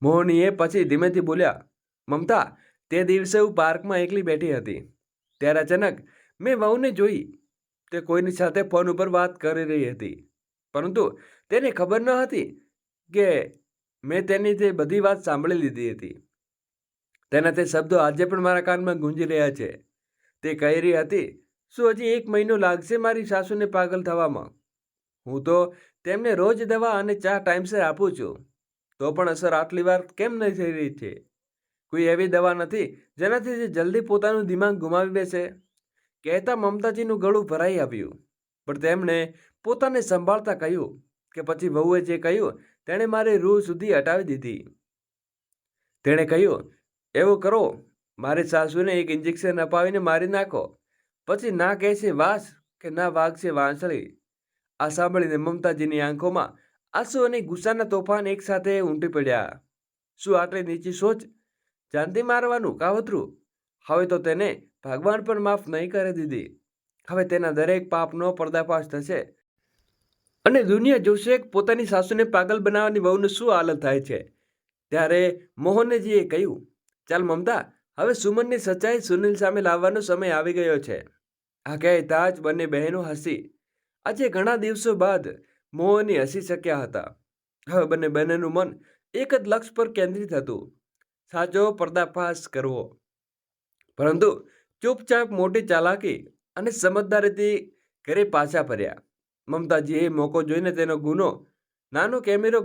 મોહનીએ પછી ધીમેથી બોલ્યા, મમતા, તે દિવસે હું પાર્કમાં એકલી બેઠી હતી. ત્યારે અચાનક મેં વહુને જોઈ. તે કોઈની સાથે ફોન ઉપર વાત કરી રહી હતી, પરંતુ તેને ખબર ન હતી કે મેં તેની તે બધી વાત સાંભળી લીધી હતી. તેના તે શબ્દો આજે પણ મારા કાનમાં ગુંજી રહ્યા છે. તે કહી રહી હતી, શું હજી 1 મહિનો લાગશે મારી સાસુને પાગલ થવામાં? હું તો તેમને રોજ દવા અને ચા ટાઈમસર આપું છું, તો પણ અસર આટલી વાર કેમ નહીં થઈ રહી છે? કોઈ એવી દવા નથી જેનાથી તે જલ્દી પોતાનું દિમાગ ગુમાવી બેસે? કહેતા મમતાજીનું ગળું ભરાઈ આવ્યું, પણ તેમણે પોતાને સંભાળતા કહ્યું કે પછી વહુએ જે કહ્યું તેણે મારી રૂહ સુધી હટાવી દીધી. તેણે કહ્યું, એવું કરો, મારી સાસુને એક ઇન્જેક્શન અપાવીને મારી નાખો, પછી ના કહેશે વાસ કે ના વાગશે વાંસળી. આ સાંભળીને મમતાજીની આંખોમાં આંસુ અને ગુસ્સાના તોફાન એકસાથે ઉમટી પડ્યા. શું આટલી નીચી સોચ? જાનથી મારવાનું કાવતરું! હવે તો તેને ભગવાન પણ માફ નહીં કરી દીધી. હવે તેના દરેક પાપનો પર્દાફાશ થશે અને દુનિયા જોશે કે પોતાની સાસુને પાગલ બનાવવાની વહુને શું હાલત થાય છે. ત્યારે મોહનજીએ કહ્યું, ચાલ મમતા, હવે સુમનની સચ્ચાઈ સુનિલ સામે લાવવાનો સમય આવી ગયો છે. આ કહેતા જ બંને બહેનો હસી. આજે ઘણા દિવસો બાદ મોહની હસી શક્યા હતા. હવે બંને બહેનોનું મન એક જ લક્ષ્ય પર કેન્દ્રિત હતું, સાચો પર્દાફાશ કરવો. પરંતુ ચૂપચાપ મોટી ચાલાકી અને સમજદારીથી ઘરે પાછા ફર્યા. મમતાજીએ મોકો જોઈને તેનો ગુનો નાનો કેમેરો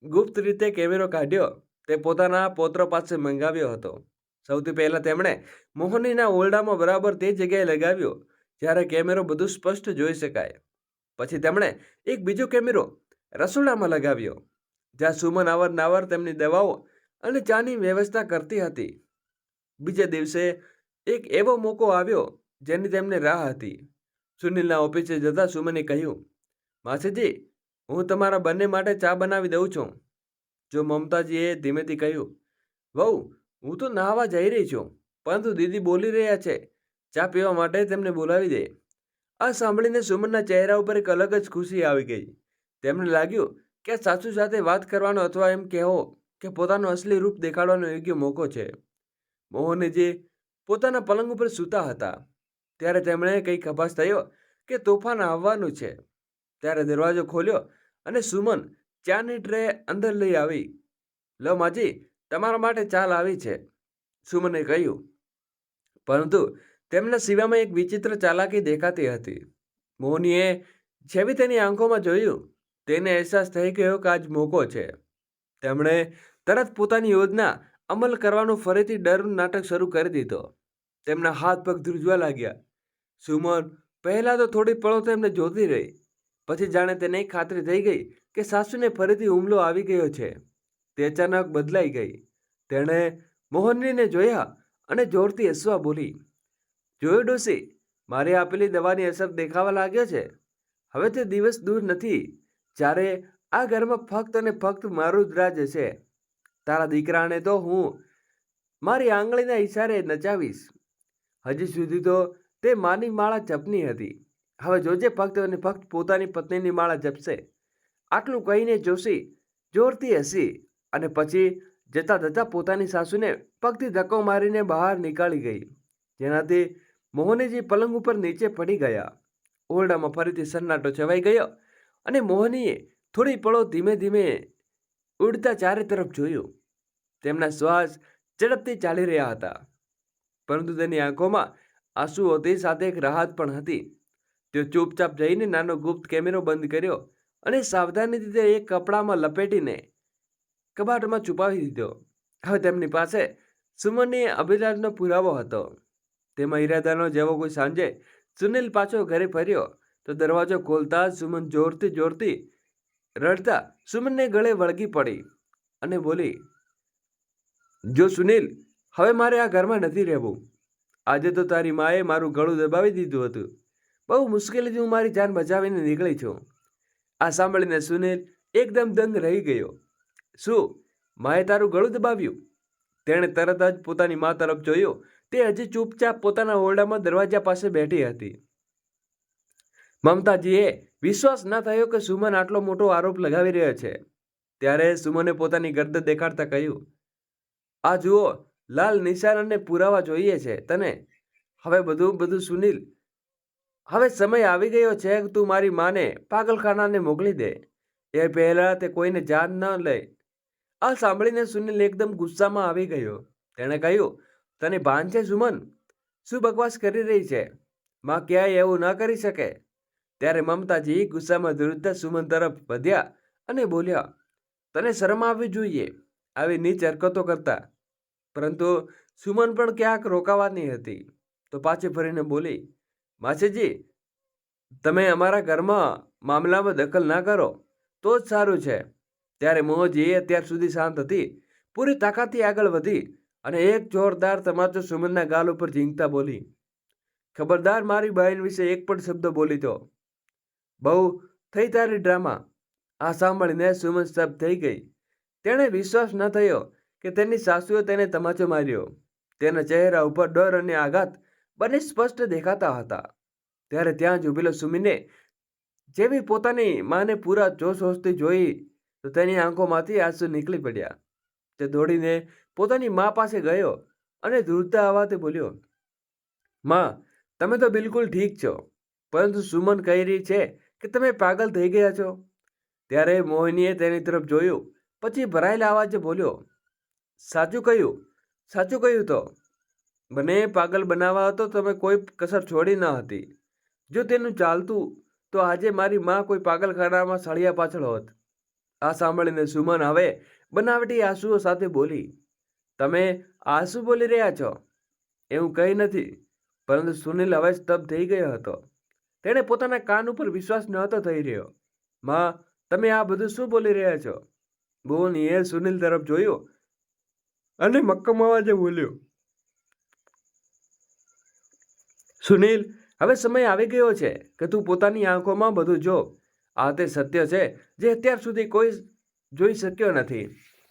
ગુપ્ત રીતે કેમેરો કાઢ્યો તે પોતાના પૌત્ર પાસે મંગાવ્યો હતો. સૌથી પહેલા તેમણે મોહનીના ઓરડામાં બરાબર તે જગ્યાએ લગાવ્યો જ્યારે કેમેરો બધું સ્પષ્ટ જોઈ શકાય. પછી તેમણે એક બીજો કેમેરો રસોડામાં લગાવ્યો જ્યાં સુમન અવારનવાર તેમની દવાઓ અને ચાની વ્યવસ્થા કરતી હતી. બીજા દિવસે એક એવો મોકો આવ્યો જેની તેમને રાહ હતી. સુનિલના ઓફિસે જતા સુમને કહ્યું, માસીજી, હું તમારા બંને માટે ચા બનાવી દઉં છું. જો મમતાજીએ ધીમેથી કહ્યું, વહુ, હું તો નહાવા જઈ રહી છું, પરંતુ દીદી બોલી રહ્યા છે, ચા પીવા માટે તેમને બોલાવી દે. આ સાંભળીને સુમનના ચહેરા ઉપર એક અલગ જ ખુશી આવી ગઈ. તેમને લાગ્યું કે સાસુ સાથે વાત કરવાનો અથવા એમ કહેવો કે પોતાનું અસલી રૂપ દેખાડવાનો યોગ્ય મોકો છે. મોહનજી પોતાના પલંગ ઉપર સૂતા હતા ત્યારે તેમણે કંઈક આભાસ થયો કે તોફાન આવવાનું છે. ત્યારે દરવાજો ખોલ્યો અને સુમન ચાની ટ્રે અંદર લઈ આવી. લો માજી, તમારા માટે ચા લાવી છે, સુમને કહ્યું. પરંતુ તેમના સિવામાં એક વિચિત્ર ચાલાકી દેખાતી હતી. મોહનીએ જેવી તેની આંખોમાં જોયું, તેને અહેસાસ થઈ ગયો કે આજ મોકો છે. તેમણે તરત પોતાની યોજના અમલ કરવાનું ફરીથી ડરનું નાટક શરૂ કરી દીધો. તેમના હાથ પગ ધ્રુજવા લાગ્યા. સુમન પહેલા તો થોડી પળો તેમને જોતી રહી. પછી જાણે તેને ખાતરી થઈ ગઈ કે સાસુને ફરીથી હુમલો આવી ગયો છે. તે અચાનક બદલાઈ ગઈ. તેણે મોહનીને જોયા અને જોરથી હસવા બોલી, જોયું ડોસી, મારી આપેલી દવાની અસર દેખાવા લાગ્યો છે. હવે તે દિવસ દૂર નથી જ્યારે આ ઘરમાં ફક્ત અને ફક્ત મારું જ રાજ હશે. તારા દીકરાને તો હું મારી આંગળીના ઈશારે નચાવીશ. હજી સુધી તો તે માની માળા જપની હતી, હવે જોજે ફક્ત અને ફક્ત પોતાની પત્નીની માળા જપશે. આટલું કહીને જોશી જોરથી હસી અને પછી જતા જતા પોતાની સાસુને પગથી ધક્કો મારીને બહાર નીકાળી ગઈ, જેનાથી મોહનજી પલંગ ઉપર નીચે પડી ગયા. ઓરડામાં ફરીથી સન્નાટો છવાઈ ગયો અને મોહનીએ થોડી પળો ધીમે ધીમે ઉડતા ચારે તરફ જોયું. તેમના શ્વાસ ઝડપથી ચાલી રહ્યા હતા, પરંતુ તેની આંખોમાં આંસુઓથી સાથે એક રાહત પણ હતી. તેઓ ચૂપચાપ જઈને નાનો ગુપ્ત કેમેરો બંધ કર્યો અને સાવધાનીથી તે એક કપડામાં લપેટીને કબાટમાં છુપાવી દીધો. હવે તેમની પાસે સુમનની અભિલાષનો પુરાવો હતો. તેમાં ઈરાદાનો જેવો કોઈ સાંજે સુનિલ પાછો ઘરે ફર્યો તો દરવાજો ખોલતા જ સુમન જોરથી રડતા સુમનને ગળે વળગી પડી અને બોલી, જો સુનિલ, હવે મારે આ ઘરમાં નથી રહેવું. આજે તો તારી માએ મારું ગળું દબાવી દીધું હતું. બહુ મુશ્કેલીથી હું મારી જાન બચાવીને નીકળી છું. આ સાંભળીને સુનિલ એકદમ દંગ રહી ગયો. શું, માએ તારું ગળું દબાવ્યું? તેણે તરત જ પોતાની મા તરફ જોયું. તે હજી ચૂપચાપ પોતાના ઓરડામાં દરવાજા પાસે બેઠી હતી. મમતાજીએ વિશ્વાસ ન થયો કે સુમન આટલો મોટો આરોપ લગાવી રહ્યો છે. ત્યારે સુમને પોતાની ગરદન દેખાડતા કહ્યું, આ જુઓ, લાલ નિશાન અને પુરાવા જોઈએ છે તને. હવે બધું સુનિલ, હવે સમય આવી ગયો છે કે તું મારી માને પાગલખાનાને મોકલી દે, એ પહેલા તે કોઈને જાન ન લે. આ સાંભળીને સુનિલ એકદમ ગુસ્સામાં આવી ગયો. તેણે કહ્યું, તને ભાન છે સુમન? શું બકવાસ કરી રહી છે? માં ક્યાંય એવું ન કરી શકે. ત્યારે મમતાજી ગુસ્સામાં ધ્રુજતા સુમન તરફ વધ્યા અને બોલ્યા, તને શરમ આવવી જોઈએ આવી નીચ હરકતો કરતા. પરંતુ સુમન પણ ક્યાંક રોકાવાની હતી તો પાછી ફરીને બોલી, માસીજી, તમે અમારા ઘરમાં મામલામાં દખલ ના કરો તો જ સારું છે. ત્યારે મોહજી અત્યાર સુધી શાંત હતી પૂરી તાકાતથી આગળ વધી અને એક જોરદાર તમાચો સુમનના ગાલ ઉપર ઝીંકતા બોલી, ખબરદાર મારી બહેન વિશે એક પણ શબ્દ બોલી તો. બહુ થઈ તારી ડ્રામા. આ સાંભળીને સુમન સ્તબ્ધ થઈ ગઈ. તેણે વિશ્વાસ ન થયો કે તેની સાસુએ તેને તમાચો માર્યો. તેના ચહેરા ઉપર ડર અને આઘાત બંને સ્પષ્ટ દેખાતા હતા. ત્યારે ત્યાં જ ઉભેલો સુમીને જેવી પોતાની માને પૂરા જોશ હોશથી જોઈ તો તેની આંખોમાંથી આંસુ નીકળી પડ્યા. તે દોડીને પોતાની મા પાસે ગયો અને ધ્રુજતા અવાજે બોલ્યો, માં, તમે તો બિલકુલ ઠીક છો, પરંતુ સુમન કહી રહી છે કે તમે પાગલ થઈ ગયા છો. ત્યારે મોહિનીએ તેની તરફ જોયું, પછી ભરાયેલા અવાજે બોલ્યો, સાચું કહ્યું, સાચું કહ્યું તો. મને પાગલ બનાવવા તો તમે કોઈ કસર છોડી ન હતી. જો તેનું ચાલતું તો આજે મારી માં કોઈ પાગલખાનામાં સળિયા પાછળ હોત. આ સાંભળીને સુમન હવે બનાવટી આંસુઓ સાથે બોલી, તમે આંસુ બોલી રહ્યા છો? એવું કંઈ નથી. પરંતુ સુનિલ હવે સ્તબ્ધ થઈ ગયો હતો. તેણે પોતાના કાન ઉપર વિશ્વાસ નહોતો થઈ રહ્યો. માં, તમે આ બધું શું બોલી રહ્યા છો? મોહનીએ સુનિલ તરફ જોયું અને મક્કમ અવાજે બોલ્યો, સુનિલ, હવે સમય આવી ગયો છે કે તું પોતાની આંખોમાં બધું જો. આ તે સત્ય છે જે અત્યાર સુધી કોઈ જોઈ શક્યો નથી.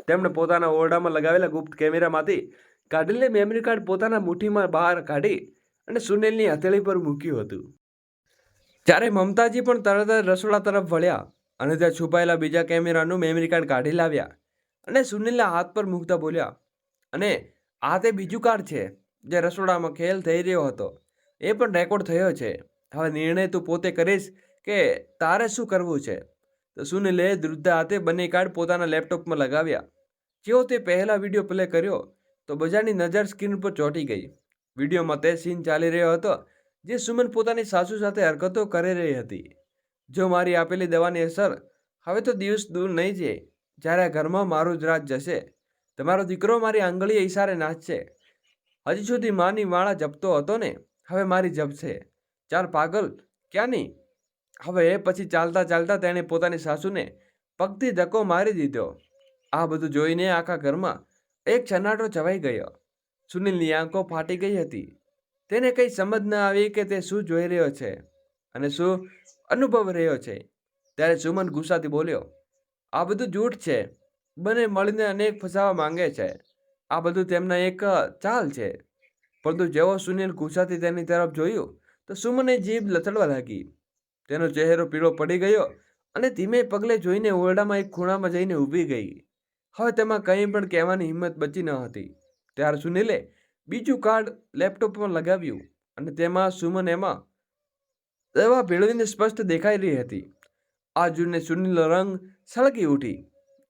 તેમણે પોતાના ઓરડામાં લગાવેલા ગુપ્ત કેમેરામાંથી કાઢેલી મેમરી કાર્ડ પોતાના મુઠ્ઠીમાં બહાર કાઢી અને સુનિલની હથેળી પર મૂક્યું હતું. જ્યારે મમતાજી પણ તરત જ રસોડા તરફ વળ્યા અને ત્યાં છુપાયેલા બીજા કેમેરાનું મેમરી કાર્ડ કાઢી લાવ્યા અને સુનિલના હાથ પર મૂકતા બોલ્યા, અને આ તે બીજું કાર્ડ છે જે રસોડામાં ખેલ થઈ રહ્યો હતો. એ પણ રેકોર્ડ થયો છે. હવે નિર્ણય તું પોતે કરીશ કે તારે શું કરવું છે. તો સુનિલે ધ્રુજતા હાથે બંને કાર્ડ પોતાના લેપટોપમાં લગાવ્યા. જેવો તે પહેલા વિડીયો પ્લે કર્યો તો બજારની નજર સ્ક્રીન પર ચોંટી ગઈ. વિડીયોમાં તે સીન ચાલી રહ્યો હતો જે સુમન પોતાની સાસુ સાથે હરકતો કરી રહી હતી. જો મારી આપેલી દવાની અસર, હવે તો દિવસ દૂર નહીં જાય જ્યારે આ ઘરમાં મારું જ રાજ જશે. તમારો દીકરો મારી આંગળીએ ઈશારે નાચશે. હજી સુધી માની માળા જપતો હતો ને, હવે મારી જપશે. ચાલ પાગલ, ક્યાં નહીં. હવે એ પછી ચાલતા ચાલતા તેણે પોતાની સાસુને પગથી ધક્કો મારી દીધો. આ બધું જોઈને આખા ઘરમાં એક છનાટો છવાઈ ગયો. સુનિલની આંખો ફાટી ગઈ હતી. તેને કંઈ સમજ ન આવી કે તે શું જોઈ રહ્યો છે અને શું અનુભવ રહ્યો છે. ત્યારે સુમન ગુસ્સાથી બોલ્યો, આ બધું જૂઠ છે. બંને મળીને અનેક ફસાવા માંગે છે. આ બધું તેમના એક ચાલ છે. પરંતુ જેવો સુનિલ ગુસ્સાથી તેની તરફ જોયું તો સુમને જીભ લથડવા લાગી. તેનો ચહેરો પીળો પડી ગયો અને ધીમે પગલે જોઈને ઓરડામાં એક ખૂણામાં જઈને ઊભી ગઈ. હવે તેમાં કંઈ પણ કહેવાની હિંમત બચી ન હતી. ત્યારે સુનિલે બીજું કાર્ડ લેપટોપમાં લગાવ્યું અને તેમાં સુમન એમાં દવા ભેળવીને સ્પષ્ટ દેખાઈ રહી હતી. આ જોઈને સુનિલનો રંગ સળગી ઉઠી.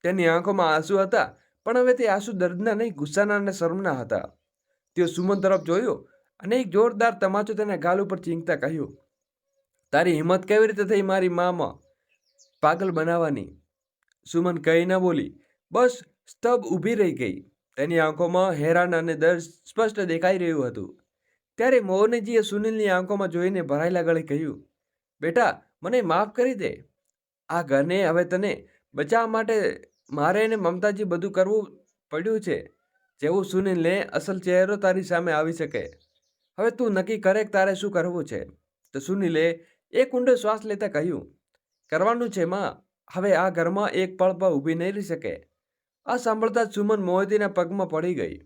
તેની આંખોમાં આંસુ હતા, પણ હવે તે આંસુ દર્દના નહીં, ગુસ્સાના અને શરમના હતા. તેઓ સુમન તરફ જોયો અને એક જોરદાર તમાચો તેના ગાલ ઉપર ચીંકતા કહ્યું, તારી હિંમત કેવી રીતે થઈ મારી મામાં પાગલ બનાવવાની? સુમન કંઈ ન બોલી, બસ સ્તબ્ધ ઊભી રહી ગઈ. તેની આંખોમાં હેરાન અને દર્દ સ્પષ્ટ દેખાઈ રહ્યું હતું. ત્યારે મોહનજીએ સુનિલની આંખોમાં જોઈને ભરાયેલા ગળે કહ્યું, બેટા, મને માફ કરી દે. આ ઘરને હવે તને બચાવવા માટે મારે અને મમતાજી બધું કરવું પડ્યું છે. જેવું સુનિલને અસલ ચહેરો તારી સામે આવી શકે. હવે તું નક્કી કરે કે તારે શું કરવું છે. તો સુનિલે એક ઊંડો શ્વાસ લેતા કહ્યું, કરવાનું છે માં. હવે આ ઘરમાં એક પળ પર ઊભી નહીં રહી શકે. આ સાંભળતા જ સુમન મોહિતીના પગમાં પડી ગઈ.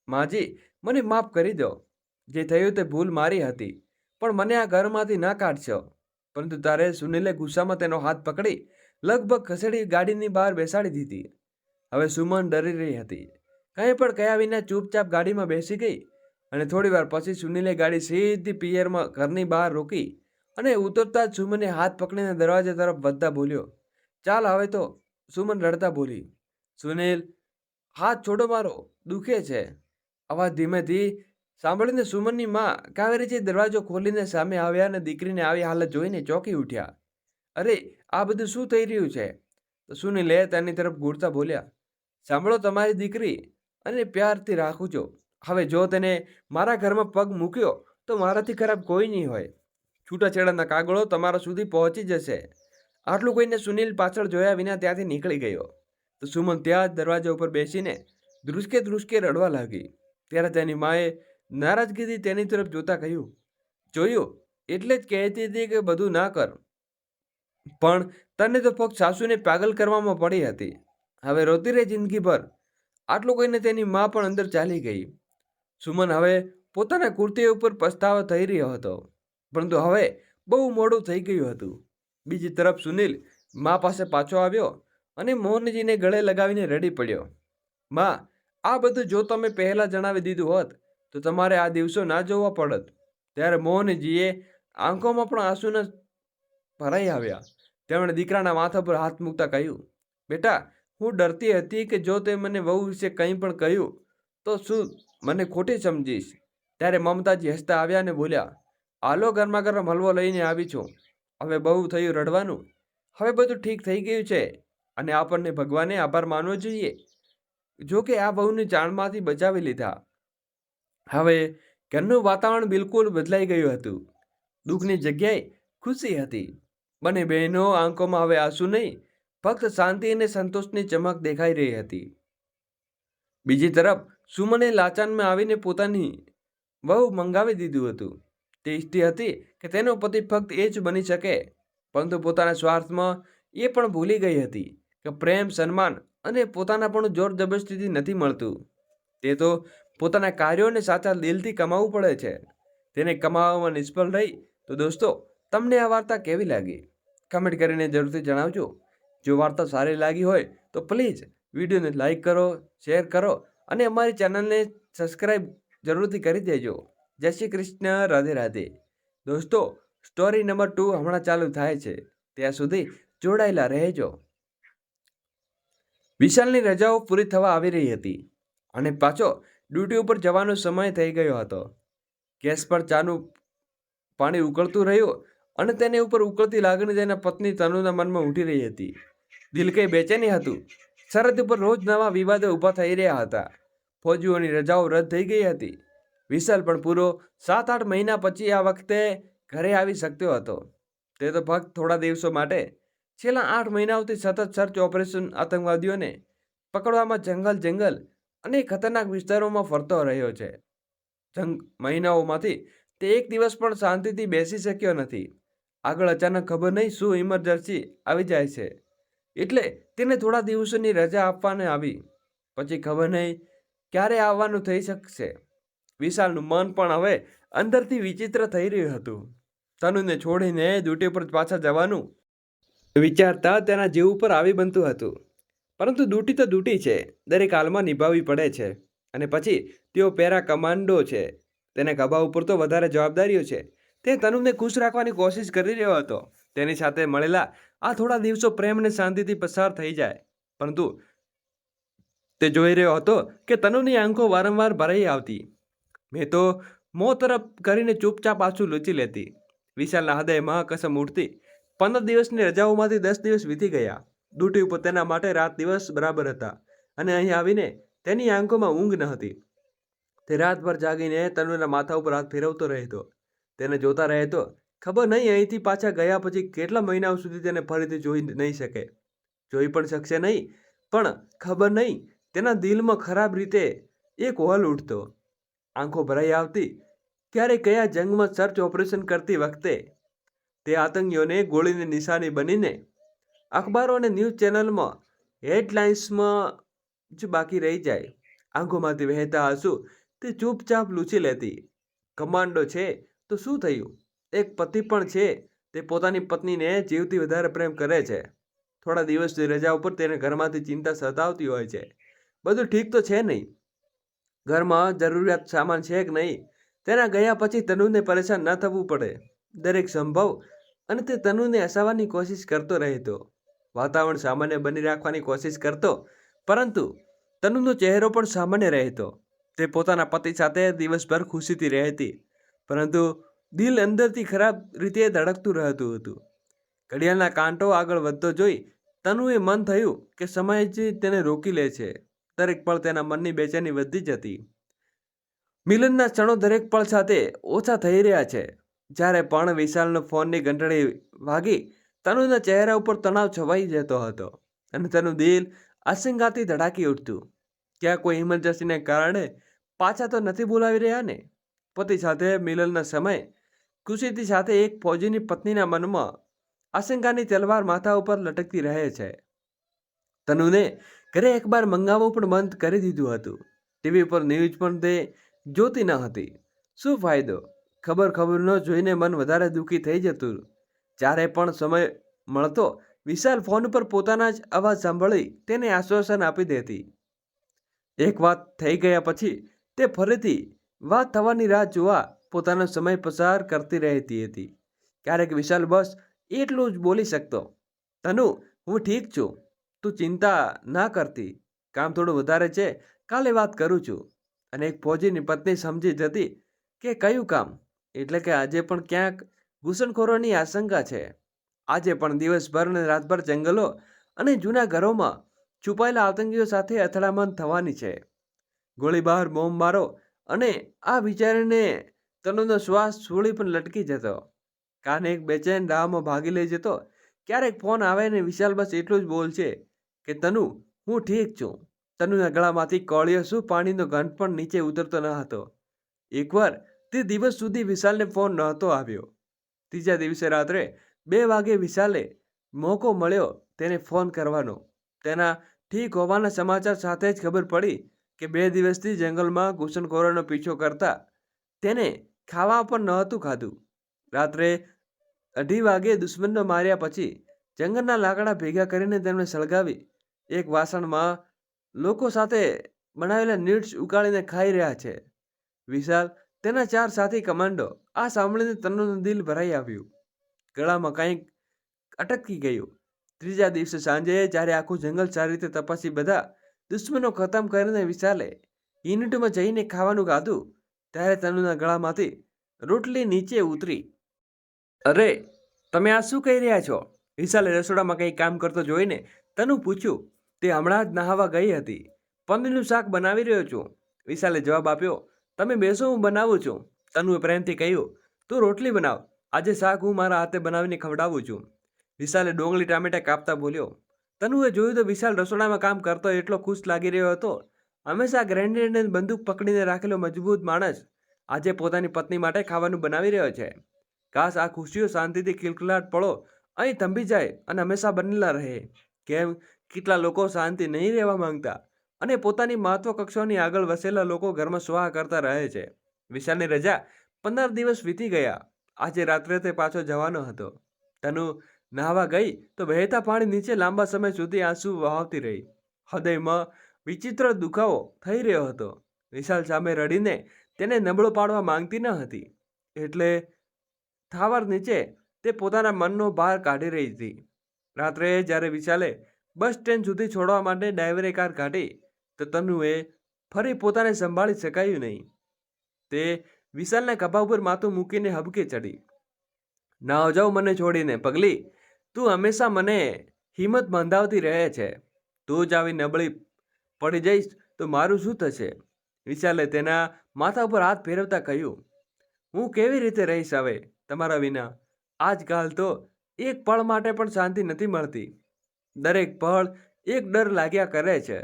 માજી, મને માફ કરી દો. જે થયું તે ભૂલ મારી હતી, પણ મને આ ઘરમાંથી ના કાઢશો. પરંતુ તારે સુનિલે ગુસ્સામાં તેનો હાથ પકડી લગભગ ખસેડી ગાડીની બહાર બેસાડી દીધી. હવે સુમન ડરી રહી હતી. કંઈ પણ કહ્યા વિના ચૂપચાપ ગાડીમાં બેસી ગઈ અને થોડી વાર પછી સુનિલે ગાડી સીધી પિયરમાં ઘરની બહાર રોકી અને ઉતરતા જ સુમને હાથ પકડીને દરવાજા તરફ વધતા બોલ્યો, ચાલ હવે તો. સુમન રડતા બોલી, સુનિલ, હાથ છોડો મારો, દુખે છે. અવાજ ધીમેથી સાંભળીને સુમનની માં કાવેરીજી દરવાજો ખોલીને સામે આવ્યા અને દીકરીને આવી હાલત જોઈને ચોંકી ઉઠ્યા. અરે, આ બધું શું થઈ રહ્યું છે? તો સુનિલે તેની તરફ ઘૂરતા બોલ્યા, સાંભળો તમારી દીકરી અને પ્યારથી રાખું છું. હવે જો તેને મારા ઘરમાં પગ મૂક્યો તો મારાથી ખરાબ કોઈ નહીં હોય. છૂટાછેડાના કાગળો તમારા સુધી પહોંચી જશે. આટલું કહીને સુનિલ પાછળ જોયા વિના ત્યાંથી નીકળી ગયો. તો સુમન ત્યાં જ દરવાજા ઉપર બેસીને ધ્રુસકે ધ્રુસકે રડવા લાગી. ત્યારે તેની માએ નારાજગીથી તેની તરફ જોતા કહ્યું, જોયું, એટલે જ કહેતી હતી કે બધું ના કર, પણ તને તો ફક્ત સાસુને પાગલ કરવામાં પડી હતી. હવે રોતી રહે જિંદગીભર. આટલું કહીને તેની મા પણ અંદર ચાલી ગઈ. સુમન હવે પોતાના કૃત્ય ઉપર પછતાવો થઈ રહ્યો હતો, પરંતુ હવે બહુ મોડું થઈ ગયું હતું. બીજી તરફ સુનિલ મા પાસે પાછો આવ્યો અને મોહનજીને ગળે લગાવીને રડી પડ્યો. મા, આ બધું જો તમે પહેલા જણાવી દીધું હોત તો તમારે આ દિવસો ના જોવા પડત. ત્યારે મોહનજીએ આંખોમાં પણ આંસુના ભરાઈ આવ્યા. તેમણે દીકરાના માથા પર હાથ મૂકતા કહ્યું, બેટા, હું ડરતી હતી કે જો તે મને વહુ વિશે કંઈ પણ કહ્યું તો શું મને ખોટી સમજીશ. ત્યારે મમતાજી હસતા આવ્યા અને બોલ્યા, આલો ગરમા ગરમ હલવો લઈને આવી છું. હવે બહુ થયું રડવાનું. હવે બધું ઠીક થઈ ગયું છે અને આપણને ભગવાને આભાર માનવો જોઈએ. જો કે આ બહુને જાણમાંથી બચાવી લીધા. હવે ઘરનું વાતાવરણ બિલકુલ બદલાઈ ગયું હતું. દુઃખની જગ્યાએ ખુશી હતી. બંને બહેનો આંખોમાં હવે આંસુ નહીં, ફક્ત શાંતિ અને સંતોષની ચમક દેખાઈ રહી હતી. બીજી તરફ સુમને લાચાનમાં આવીને પોતાની વહુ મંગાવી દીધું હતું. તે ઈચ્છતી હતી કે તેનો પતિ ફક્ત એ જ બની શકે, પરંતુ પોતાના સ્વાર્થમાં એ પણ ભૂલી ગઈ હતી કે પ્રેમ, સન્માન અને પોતાના પણ જોર જબરદસ્તીથી નથી મળતું. તે તો પોતાના કાર્યોને સાચા દિલથી કમાવવું પડે છે. તેને કમાવામાં નિષ્ફળ રહી. તો દોસ્તો, તમને આ વાર્તા કેવી લાગી? કમેન્ટ કરીને જરૂરથી જણાવજો. જો વાર્તા સારી લાગી હોય તો પ્લીઝ વિડીયોને લાઈક કરો, શેર કરો અને અમારી ચેનલને સબસ્ક્રાઈબ જરૂરથી કરી દેજો. જય શ્રી કૃષ્ણ, રાધે રાધે. દોસ્તો, સ્ટોરી નંબર 2 હમણાં ચાલુ થાય છે. ત્યાં સુધી જોડાયેલા રહેજો. વિશાલની રજાઓ પૂરી થવા આવી રહી હતી અને પાછો ડ્યુટી ઉપર જવાનો સમય થઈ ગયો હતો. ગેસ પર ચાનું પાણી ઉકળતું રહ્યું અને તેની ઉપર ઉકળતી લાગણી તેના પત્ની તનુના મનમાં ઉઠી રહી હતી. દિલ કઈ બેચેની હતું. સરહદ ઉપર રોજ નવા વિવાદો ઊભા થઈ રહ્યા હતા. ફૌજીઓની રજાઓ રદ થઈ ગઈ હતી. વિશાલ પણ પૂરો 7-8 મહિના પછી આ વખતે ઘરે આવી શક્યો હતો. તે તો ફક્ત થોડા દિવસો માટે છેલ્લા 8 મહિનાઓથી સતત સર્ચ ઓપરેશન, આતંકવાદીઓને પકડવામાં જંગલ અને ખતરનાક વિસ્તારોમાં ફરતો રહ્યો છે. મહિનાઓમાંથી તે એક દિવસ પણ શાંતિથી બેસી શક્યો નથી. આગળ અચાનક ખબર નહીં શું ઇમરજન્સી આવી જાય છે, એટલે તેને થોડા દિવસોની રજા આપવાને આવી. પછી ખબર નહીં ક્યારે આવવાનું થઈ શકશે. વિશાલનું મન પણ હવે અંદરથી વિચિત્ર થઈ રહ્યું હતું. તનુને છોડીને ડ્યુટી પર પાછા જવાનું વિચારતા તેના જીવ ઉપર આવી બનતું હતું. પરંતુ ડ્યુટી તો ડ્યુટી છે, દરેક હાલમાં નિભાવવી પડે છે. અને પછી તેઓ પેરા કમાન્ડો છે, તેને ખભા ઉપર તો વધારે જવાબદારીઓ છે. તે તનુને ખુશ રાખવાની કોશિશ કરી રહ્યો હતો. તેની સાથે મળેલા આ થોડા દિવસો પ્રેમ અને શાંતિથી પસાર થઈ જાય, પરંતુ તે જોઈ રહ્યો હતો કે તનુની આંખો વારંવાર ભરાઈ આવતી. મેં તો મોં તરફ કરીને ચૂપચાપ આંસુ લૂછી લેતી. વિશાલના હૃદયમાં કસમ ઉઠતી. 15 દિવસની રજાઓમાંથી 10 દિવસ વીતી ગયા. ડ્યુટી ઉપર તેના માટે રાત દિવસ બરાબર હતા અને અહીં આવીને તેની આંખોમાં ઊંઘ ન હતી. તે રાતભર જાગીને તનુના માથા ઉપર હાથ ફેરવતો રહેતો. તેને જોતા રહેતો. ખબર નહીં અહીંથી પાછા ગયા પછી કેટલા મહિનાઓ સુધી તેને ફરીથી જોઈ નહીં શકે. જોઈ પણ શકશે નહીં, પણ ખબર નહીં તેના દિલમાં ખરાબ રીતે એક હોલ ઉઠતો. આંખો ભરાઈ આવતી. ક્યારે કયા જંગમાં સર્ચ ઓપરેશન કરતી વખતે તે આતંકીઓને ગોળીની નિશાની બનીને અખબારો અને ન્યૂઝ ચેનલમાં હેડલાઇન્સમાં જ બાકી રહી જાય. આંખોમાંથી વહેતા આંસુ તે ચૂપચાપ લૂછી લેતી. કમાન્ડો છે તો શું થયું? એક પતિ પણ છે. તે પોતાની પત્નીને જીવથી વધારે પ્રેમ કરે છે. થોડા દિવસની રજા ઉપર તેને ઘરમાંથી ચિંતા સતાવતી હોય છે. બધું ઠીક તો છે નહીં? ઘરમાં જરૂરિયાત સામાન છે કે નહીં? તેના ગયા પછી તનુને પરેશાન ન થવું પડે. દરેક સંભવ અને તે તનુને હસાવવાની કોશિશ કરતો રહેતો. વાતાવરણ સામાન્ય બની રાખવાની કોશિશ કરતો, પરંતુ તનુનો ચહેરો પણ સામાન્ય રહેતો. તે પોતાના પતિ સાથે દિવસભર ખુશીથી રહેતી, પરંતુ દિલ અંદરથી ખરાબ રીતે ધડકતું રહેતું હતું. ઘડિયાળના કાંટો આગળ વધતો જોઈ તનુએ મન થયું કે સમય જ તેને રોકી લે છે. દરેક પળ તેના મનની બેચેની વધતી જતી. મિલનના ક્ષણો દરેક પળ સાથે ઓછા થઈ રહ્યા છે. જ્યારે પણ વિશાલનો ફોનની ઘંટડી વાગી, તનુના ચહેરા ઉપર તણાવ છવાઈ જતો હતો અને તેનું દિલ આશંકાથી ધડાકી ઉઠતું. ક્યાં કોઈ ઇમરજન્સીને કારણે પાછા તો નથી બોલાવી રહ્યા ને? પતિ સાથે મિલનના સમયે ખુશીથી સાથે એક ફૌજીની પત્નીના મનમાં આશંકાની તલવાર માથા ઉપર લટકતી રહે છે. તનુને ઘરે અખબાર મંગાવવું પણ બંધ કરી દીધું હતું. ટીવી પર ન્યૂઝ પણ તે જોતી ન હતી. શું ફાયદો? ખબર ન જોઈને મન વધારે દુઃખી થઈ જતું. જ્યારે પણ સમય મળતો વિશાલ ફોન પર પોતાના જ અવાજ સાંભળી તેને આશ્વાસન આપી દેતી. એક વાત થઈ ગયા પછી તે ફરીથી વાત થવાની રાહ જોવા પોતાનો સમય પસાર કરતી રહેતી હતી. ક્યારેક વિશાલ બસ એટલું જ બોલી શકતો, તનુ હું ઠીક છું, તું ચિંતા ના કરતી, કામ થોડું વધારે છે, કાલે વાત કરું છું. અને એક ફૌજીની પત્ની સમજી જતી કે કયું કામ, એટલે કે આજે પણ ક્યાંક ઘૂસણખોરોની આશંકા છે. આજે પણ દિવસભર અને રાતભર જંગલો અને જૂના ઘરોમાં છુપાયેલા આતંકીઓ સાથે અથડામણ થવાની છે. ગોળીબાર, બોમ્બમારો અને આ વિચારીને તનુનો શ્વાસ છોડી પણ લટકી જતો. કાને એક બેચેન રાહમાં ભાગી લઈ જતો. ક્યારેક ફોન આવે ને વિશાલ બસ એટલું જ બોલશે કે તનુ હું ઠીક છું. તનુના ગળામાંથી કોળિયો શું પાણીનો ઘંટ પણ નીચે ઉતરતો ન હતો. એકવાર તે દિવસ સુધી વિશાલને ફોન નહોતો આવ્યો. ત્રીજા દિવસે રાત્રે 2 વાગે વિશાલે મોકો મળ્યો તેને ફોન કરવાનો. તેના ઠીક હોવાના સમાચાર સાથે જ ખબર પડી કે 2 દિવસથી જંગલમાં ઘૂસણખોરોનો પીછો કરતા તેને ખાવા પણ નહોતું ખાધું. રાત્રે 2:30 વાગે દુશ્મનનો માર્યા પછી જંગલના લાકડા ભેગા કરીને તેમને સળગાવી એક વાસણમાં લોકો સાથે બનાવેલા નીડ્સ ઉકાળીને ખાઈ રહ્યા છે. વિશાલ, તેના 4 સાથી કમાન્ડો. આ સાંભળીને તનુનું દિલ ભરાઈ આવ્યું. ગળામાં કંઈક અટકી ગયું. ત્રીજા દિવસે સાંજે જ્યારે આખું જંગલ સારી રીતે તપાસી બધા દુશ્મનો ખતમ કરીને વિશાલે યુનિટમાં જઈને ખાવાનું ખાધું ત્યારે તનુના ગળામાંથી રોટલી નીચે ઉતરી. અરે, તમે આ શું કહી રહ્યા છો? વિશાલે રસોડામાં કંઈ કામ કરતો જોઈને તનુ પૂછ્યું. તે હમણાં જ નહાવા ગઈ હતી. પનીરનું શાક બનાવી રહ્યો છું, વિશાલે જવાબ આપ્યો. તમે બેસો, હું બનાવું છું. તનુએ પ્રેમથી કહ્યું. તું રોટલી બનાવ, આજે શાક હું મારા હાથે બનાવીને ખવડાવું છું. વિશાલે ડુંગળી ટામેટા કાપતા બોલ્યો. તનુએ જોયું તો વિશાલ રસોડામાં કામ કરતો એટલો ખુશ લાગી રહ્યો હતો. હંમેશા ગ્રેનેડને બંદૂક પકડીને રાખેલો મજબૂત માણસ આજે પોતાની પત્ની માટે ખાવાનું બનાવી રહ્યો છે. કાશ આ ખુશીઓ શાંતિથી ખિલખિલાટ પળો અહીં થંભી જાય અને હંમેશા બનેલા રહે. કેમ કેટલા લોકો શાંતિ નહીં રહેવા માંગતા અને પોતાની મહત્વકક્ષાઓની આગળ વસેલા લોકો ઘરમાં સ્વાહ કરતા રહે છે. વિશાલની રજા 15 દિવસ વીતી ગયા. આજે રાત્રે તે પાછો જવાનો હતો. તનુ નહાવા ગઈ તો વહેતા પાણી નીચે લાંબા સમય સુધી આંસુ વહાવતી રહી. હૃદયમાં વિચિત્ર દુખાવો થઈ રહ્યો હતો. વિશાલ સામે રડીને તેને નબળો પાડવા માંગતી ન હતી, એટલે થાવર નીચે તે પોતાના મનનો ભાર કાઢી રહી હતી. રાત્રે જ્યારે વિશાલે બસ સ્ટેન્ડ સુધી છોડવા માટે ડ્રાઈવરે કાર કાઢી તો તનુએ ફરી પોતાને સંભાળી શકાયું નહીં. તે વિશાલના ખભા ઉપર માથું મૂકીને હબકે ચડી. ના જાઉં મને છોડીને પગલી, તું હંમેશા મને હિંમત બંધાવતી રહે છે. તું જ આવી નબળી પડી જઈશ તો મારું શું થશે? વિશાલે તેના માથા ઉપર હાથ ફેરવતા કહ્યું. હું કેવી રીતે રહીશ હવે તમારા વિના? આજકાલ તો એક પળ માટે પણ શાંતિ નથી મળતી. દરેક પળ એક ડર લાગ્યા કરે છે.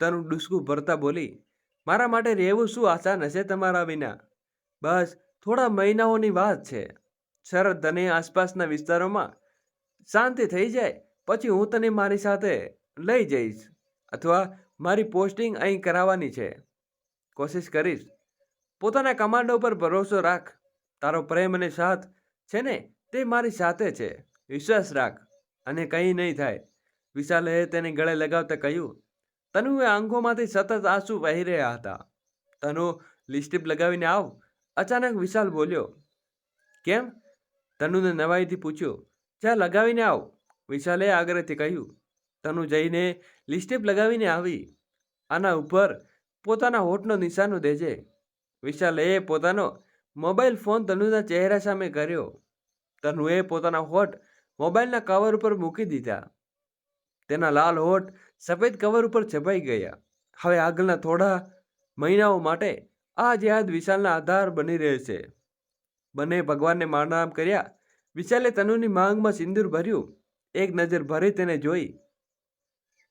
તનુ ડૂસકું ભરતા બોલી. મારા માટે રહેવું શું આસાન હશે તમારા વિના? બસ થોડા મહિનાઓની વાત છે. શરદ અને આસપાસના વિસ્તારોમાં શાંતિ થઈ જાય પછી હું તને મારી સાથે લઈ જઈશ, અથવા મારી પોસ્ટિંગ અહીં કરાવવાની છે. કોશિશ કરીશ. પોતાના કમાન્ડો પર ભરોસો રાખ. તારો પ્રેમ અને સાથ છે ને, તે મારી સાથે છે. વિશ્વાસ રાખ અને કંઈ નહીં થાય. વિશાલે તેને ગળે લગાવતા કહ્યું. તનુએ આંખોમાંથી સતત આંસુ વહી રહ્યા હતા. તનુ, લિપસ્ટિક લગાવીને આવ, અચાનક વિશાલ બોલ્યો. કેમ? તનુને નવાઈથી પૂછ્યું. જા લગાવીને આવ, વિશાલે આગ્રહથી કહ્યું. તનુ જઈને લિપસ્ટિક લગાવીને આવી. આના ઉપર પોતાના હોઠનો નિશાનો દેજે. વિશાલે પોતાનો મોબાઈલ ફોન તનુના ચહેરા સામે કર્યો. તનુએ પોતાના હોઠ મોબાઈલના કવર ઉપર મૂકી દીધા. તેના લાલ હોઠ સફેદ કવર ઉપર છપાઈ ગયા. હવે આગળના થોડા મહિનાઓ માટે આ જ યાદ વિશાલના આધાર બની રહેશે. બંને ભગવાનને પ્રણામ કર્યા. વિશાલે તનુની માંગમાં સિંદૂર ભર્યું. એક નજર ભરી તેને જોઈ.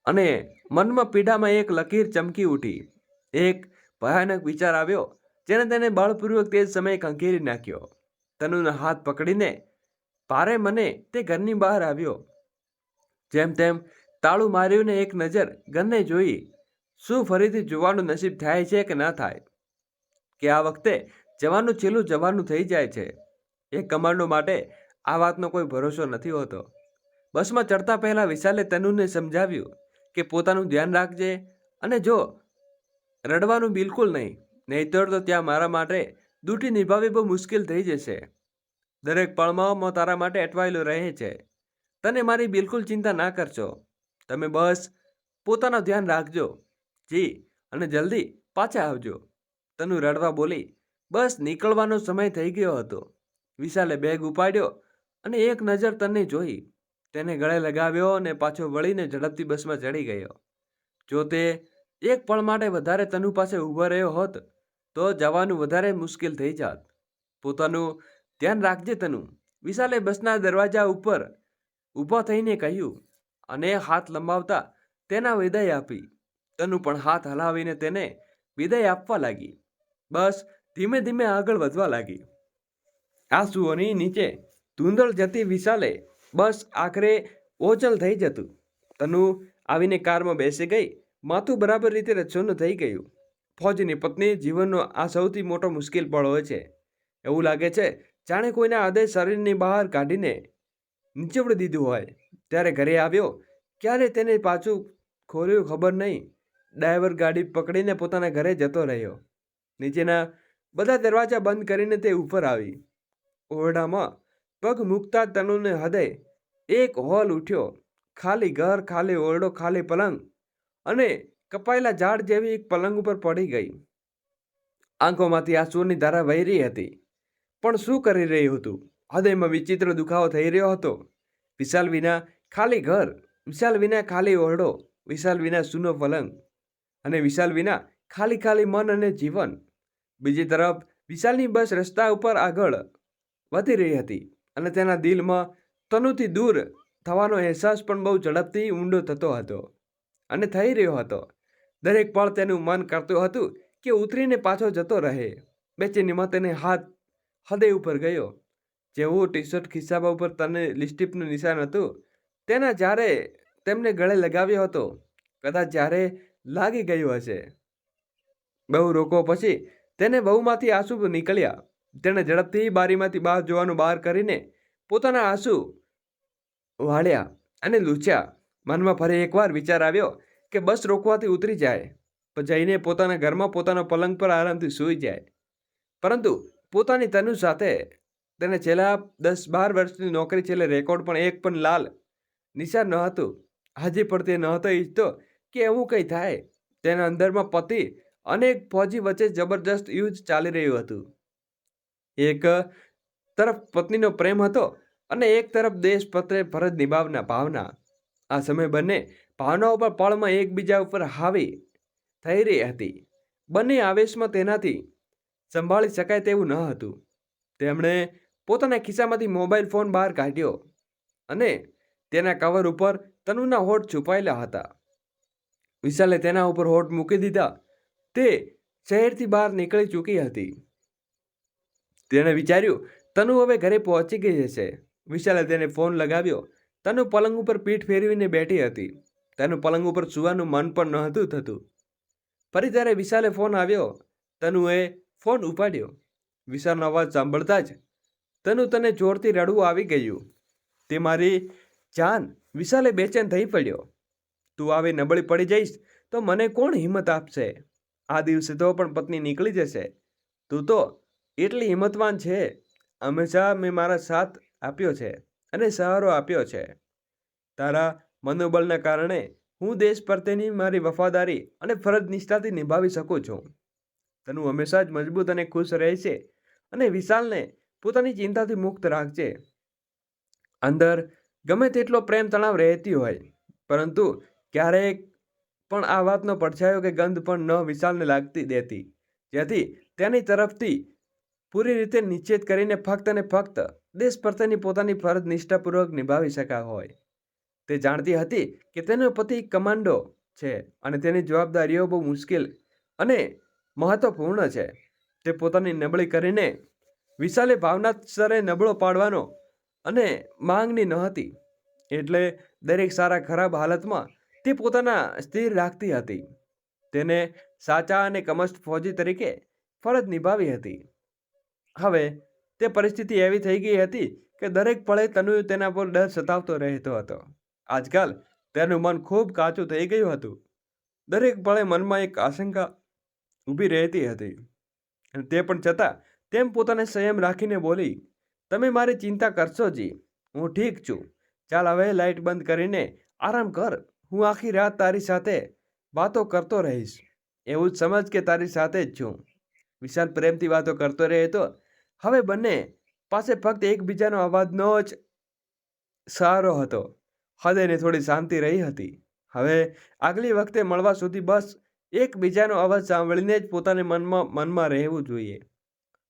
અને મનમાં પીડામાં એક લકીર ચમકી ઉઠી. એક ભયાનક વિચાર આવ્યો જેને તેને બળપૂર્વક તે જ સમયે ખંખેરી નાખ્યો. તનુના હાથ પકડીને ભારે મને તે ઘરની બહાર આવ્યો. જેમ તેમ તાળું માર્યું ને એક નજર ઘરને જોઈ. શું ફરીથી જોવાનું નસીબ થાય છે કે ના થાય, કે આ વખતે જવાનું છેલ્લું જવાનું થઈ જાય છે? એક કમાન્ડો માટે આ વાતનો કોઈ ભરોસો નથી હોતો. બસમાં ચડતા પહેલા વિશાલે તનુને સમજાવ્યું કે પોતાનું ધ્યાન રાખજે અને જો રડવાનું બિલકુલ નહીં, નહીંતર તો ત્યાં મારા માટે ડ્યુટી નિભાવવી બહુ મુશ્કેલ થઈ જશે. દરેક પળમાં હું તારા માટે અટવાયેલો રહે છે. તને મારી બિલકુલ ચિંતા ના કરશો. તમે બસ પોતાનું ધ્યાન રાખજો. જી, અને જલ્દી પાછા આવજો. તનુ રડવા બોલી. બસ નીકળવાનો સમય થઈ ગયો હતો. વિશાલે બેગ ઉપાડ્યો અને એક નજર તને જોઈ. તેને ગળે લગાવ્યો અને પાછો વળીને ઝડપથી બસમાં ચડી ગયો. જો તે એક પળ માટે વધારે તનુ પાસે ઊભો રહ્યો હોત તો જવાનું વધારે મુશ્કેલ થઈ જાત. પોતાનું ધ્યાન રાખજે તનુ, વિશાલે બસના દરવાજા ઉપર ઊભો થઈને કહ્યું અને હાથ લંબાવતા તેના વિદાય આપી. તનુ પણ હાથ હલાવીને તેને વિદાય આપવા લાગી. બસ ધીમે ધીમે આગળ વધવા લાગી. આંસુઓની નીચે ધૂંધળ જતી વિશાલે બસ આખરે ઓચલ થઈ જતું. તનુ આવીને કારમાં બેસી ગઈ. માથું બરાબર રીતે રચોનું થઈ ગયું. ફૌજીની પત્ની જીવનનો આ સૌથી મોટો મુશ્કેલ પળ હોય છે. એવું લાગે છે જાણે કોઈના હૃદય શરીરની બહાર કાઢીને નીચોડી દીધું હોય. ત્યારે ઘરે આવ્યો ક્યારે તેને પાછું ખોલ્યું ખબર નહીં. ડ્રાઈવર ગાડી પકડીને પોતાના ઘરે જતો રહ્યો. નીચેના બધા દરવાજા બંધ કરીને તે ઉપર આવી. ઓરડામાં પગ મૂકતા તનુને હૃદય એક હોલ ઉઠ્યો. ખાલી ઘર, ખાલી ઓરડો, ખાલી પલંગ અને કપાયેલા ઝાડ જેવી એક પલંગ ઉપર પડી ગઈ. આંખોમાંથી આંસુઓની ધારા વહી રહી હતી. પણ શું કરી રહ્યું હતું? હૃદયમાં વિચિત્ર દુખાવો થઈ રહ્યો હતો. વિશાલ વિના ખાલી ઘર, વિશાલ વિના ખાલી ઓરડો, વિશાલ વિના સૂનો પલંગ અને વિશાલ વિના ખાલી ખાલી મન અને જીવન. બીજી તરફ વિશાલની બસ રસ્તા ઉપર આગળ વધી રહી હતી અને તેના દિલમાં તનુથી દૂર થવાનો અહેસાસ પણ બહુ ઝડપથી ઊંડો થતો હતો અને થઈ રહ્યો હતો. દરેક પળ તેનું મન કરતું હતું કે ઉતરીને પાછો જતો રહે. બેચેનીમાં તેને હાથ હૃદય ઉપર ગયો. જેવું ટી શર્ટ ખિસ્સા ઉપર તને લિપસ્ટિકનું નિશાન હતું તેના જ્યારે તેમને ગળે લગાવ્યો હતો, કદાચ જ્યારે લાગી ગયું હશે. બહુ રોકો પછી તેને બહુમાંથી આંસુ નીકળ્યા. તેણે ઝડપથી બારીમાંથી બહાર જોવાનું બહાર કરીને પોતાના આંસુ વાળ્યા અને લૂછ્યા. મનમાં ફરી એકવાર વિચાર આવ્યો કે બસ રોકવાથી ઉતરી જાય, પણ જઈને પોતાના ઘરમાં પોતાના પલંગ પર આરામથી સૂઈ જાય. પરંતુ પોતાની તનુ સાથે તેને છેલ્લા 10-12 વર્ષની નોકરી, છેલ્લે રેકોર્ડ પણ એક પણ લાલ નિશાન ન હતું. હજી પણ તે નહોતો ઈચ્છતો કે એવું કંઈ થાય. તેના અંદરમાં પતિ અને એક ફૌજી વચ્ચે જબરજસ્ત યુદ્ધ ચાલી રહ્યું હતું. એક તરફ પત્નીનો પ્રેમ હતો અને એક તરફ દેશ પ્રત્યે ફરજ નિભાવના ભાવના. આ સમય બંને ભાવનાઓ પર પળમાં એકબીજા ઉપર હાવી થઈ રહી હતી. બંને આવેશમાં તેનાથી સંભાળી શકાય તેવું ન હતું. તેમણે પોતાના ખિસ્સામાંથી મોબાઈલ ફોન બહાર કાઢ્યો અને તેના કવર ઉપર તનુના હોઠ છુપાયેલા હતા. વિશાલે તેના ઉપર હોઠ મૂકી દીધા. તે શહેરથી બહાર નીકળી ચૂકી હતી. તેણે વિચાર્યું તનુ હવે ઘરે પહોંચી ગઈ હશે. વિશાલે તેને ફોન લગાવ્યો. તનુ પલંગ ઉપર પીઠ ફેરવીને બેઠી હતી. તેનું પલંગ ઉપર સૂવાનું મન પણ નહોતું થતું. ફરી ત્યારે વિશાલે ફોન આવ્યો. તનુએ ફોન ઉપાડ્યો. વિશાલનો અવાજ સાંભળતા જ તને જોરથી રડવું આવી ગયું. તે મારી જાન! વિશાલે બેચેન થઈ પડ્યો. તું આવી નબળી પડી જઈશ તો મને કોણ હિંમત આપશે? આ દિવસે તો પણ પત્ની નીકળી જશે. તું તો એટલી હિંમતવાન છે. હંમેશા મેં મારા સાથ આપ્યો છે અને સહારો આપ્યો છે. તારા મનોબળના કારણે હું દેશ પ્રત્યેની મારી વફાદારી અને ફરજ નિષ્ઠાથી નિભાવી શકું છું. તનુ હંમેશા જ મજબૂત અને ખુશ રહેશે અને વિશાલને પોતાની ચિંતાથી મુક્ત રાખજે. અંદર ગમે તેટલો પ્રેમ તણાવ રહેતી હોય, પરંતુ ક્યારેક પણ આ વાતનો પડછાયો કે ગંધ પણ ન વિશાલને લાગતી દેતી, જેથી તેની તરફથી પૂરી રીતે નિશ્ચિત કરીને ફક્ત અને ફક્ત દેશ પ્રત્યેની પોતાની ફરજ નિષ્ઠાપૂર્વક નિભાવી શકા હોય. તે જાણતી હતી કે તેનો પતિ કમાન્ડો છે અને તેની જવાબદારીઓ બહુ મુશ્કેલ અને મહત્વપૂર્ણ છે. તે પોતાની નબળી કરીને વિશાલે ભાવનાસ્તરે નબળો પાડવાનો અને માંગની ન હતી. એટલે દરેક સારા ખરાબ હાલતમાં તે પોતાના સ્થિર રાખતી હતી. તેને સાચા અને કમસ્ત ફૌજી તરીકે ફરજ નિભાવી હતી. હવે તે પરિસ્થિતિ એવી થઈ ગઈ હતી કે દરેક પળે તનુ તેના પર ડર સતાવતો રહેતો હતો. આજકાલ તેનું મન ખૂબ કાચું થઈ ગયું હતું. દરેક પળે મનમાં એક આશંકા ઊભી રહેતી હતી. અને તે પણ છતાં તેમ પોતાને સંયમ રાખીને બોલી, "તમે મારી ચિંતા કરશો જી, હું ઠીક છું. ચાલ હવે લાઇટ બંધ કરીને આરામ કર. હું આખી રાત તારી સાથે વાતો કરતો રહીશ. એવું જ સમજ કે તારી સાથે જ છું." વિશાલ પ્રેમથી વાતો કરતો રહેતો. હવે બંને પાસે ફક્ત એકબીજાનો અવાજનો જ સહારો હતો. હૃદયને થોડી શાંતિ રહી હતી. હવે આગલી વખતે મળવા સુધી બસ એકબીજાનો અવાજ સાંભળીને જ પોતાને મનમાં રહેવું જોઈએ.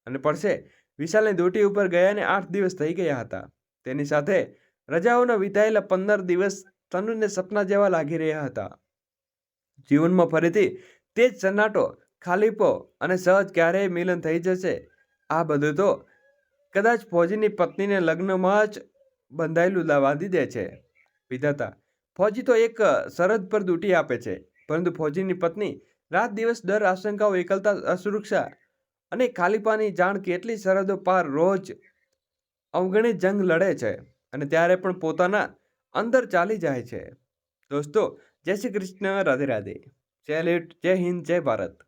અને પડશે વિશાલની ડ્યુટી ઉપર ગયાને 8 દિવસ થઈ ગયા હતા. તેની સાથે રજાઓના વિતાયેલા 15 દિવસ તનુને સપના જેવા લાગી રહ્યા હતા. જીવનમાં ફરીથી તે જ સન્નાટો, ખાલીપો અને સહજ ક્યારેય મિલન થઈ જશે. આ બધું તો કદાચ ફૌજીની પત્નીને લગ્નમાં જ બંધાયેલું બાંધી દે છે. વિધાતા, ફૌજી તો એક સરહદ પર ડ્યુટી આપે છે, પરંતુ ફૌજીની પત્ની રાત દિવસ ડર, આશંકાઓ, એકલતા, અસુરક્ષા અને ખાલીપાની જાણ કેટલી સરહદો પાર રોજ અવગણિત જંગ લડે છે અને ત્યારે પણ પોતાના અંદર ચાલી જાય છે. દોસ્તો, જય શ્રી કૃષ્ણ, રાધે રાધે. જય હિન્દ, જય ભારત.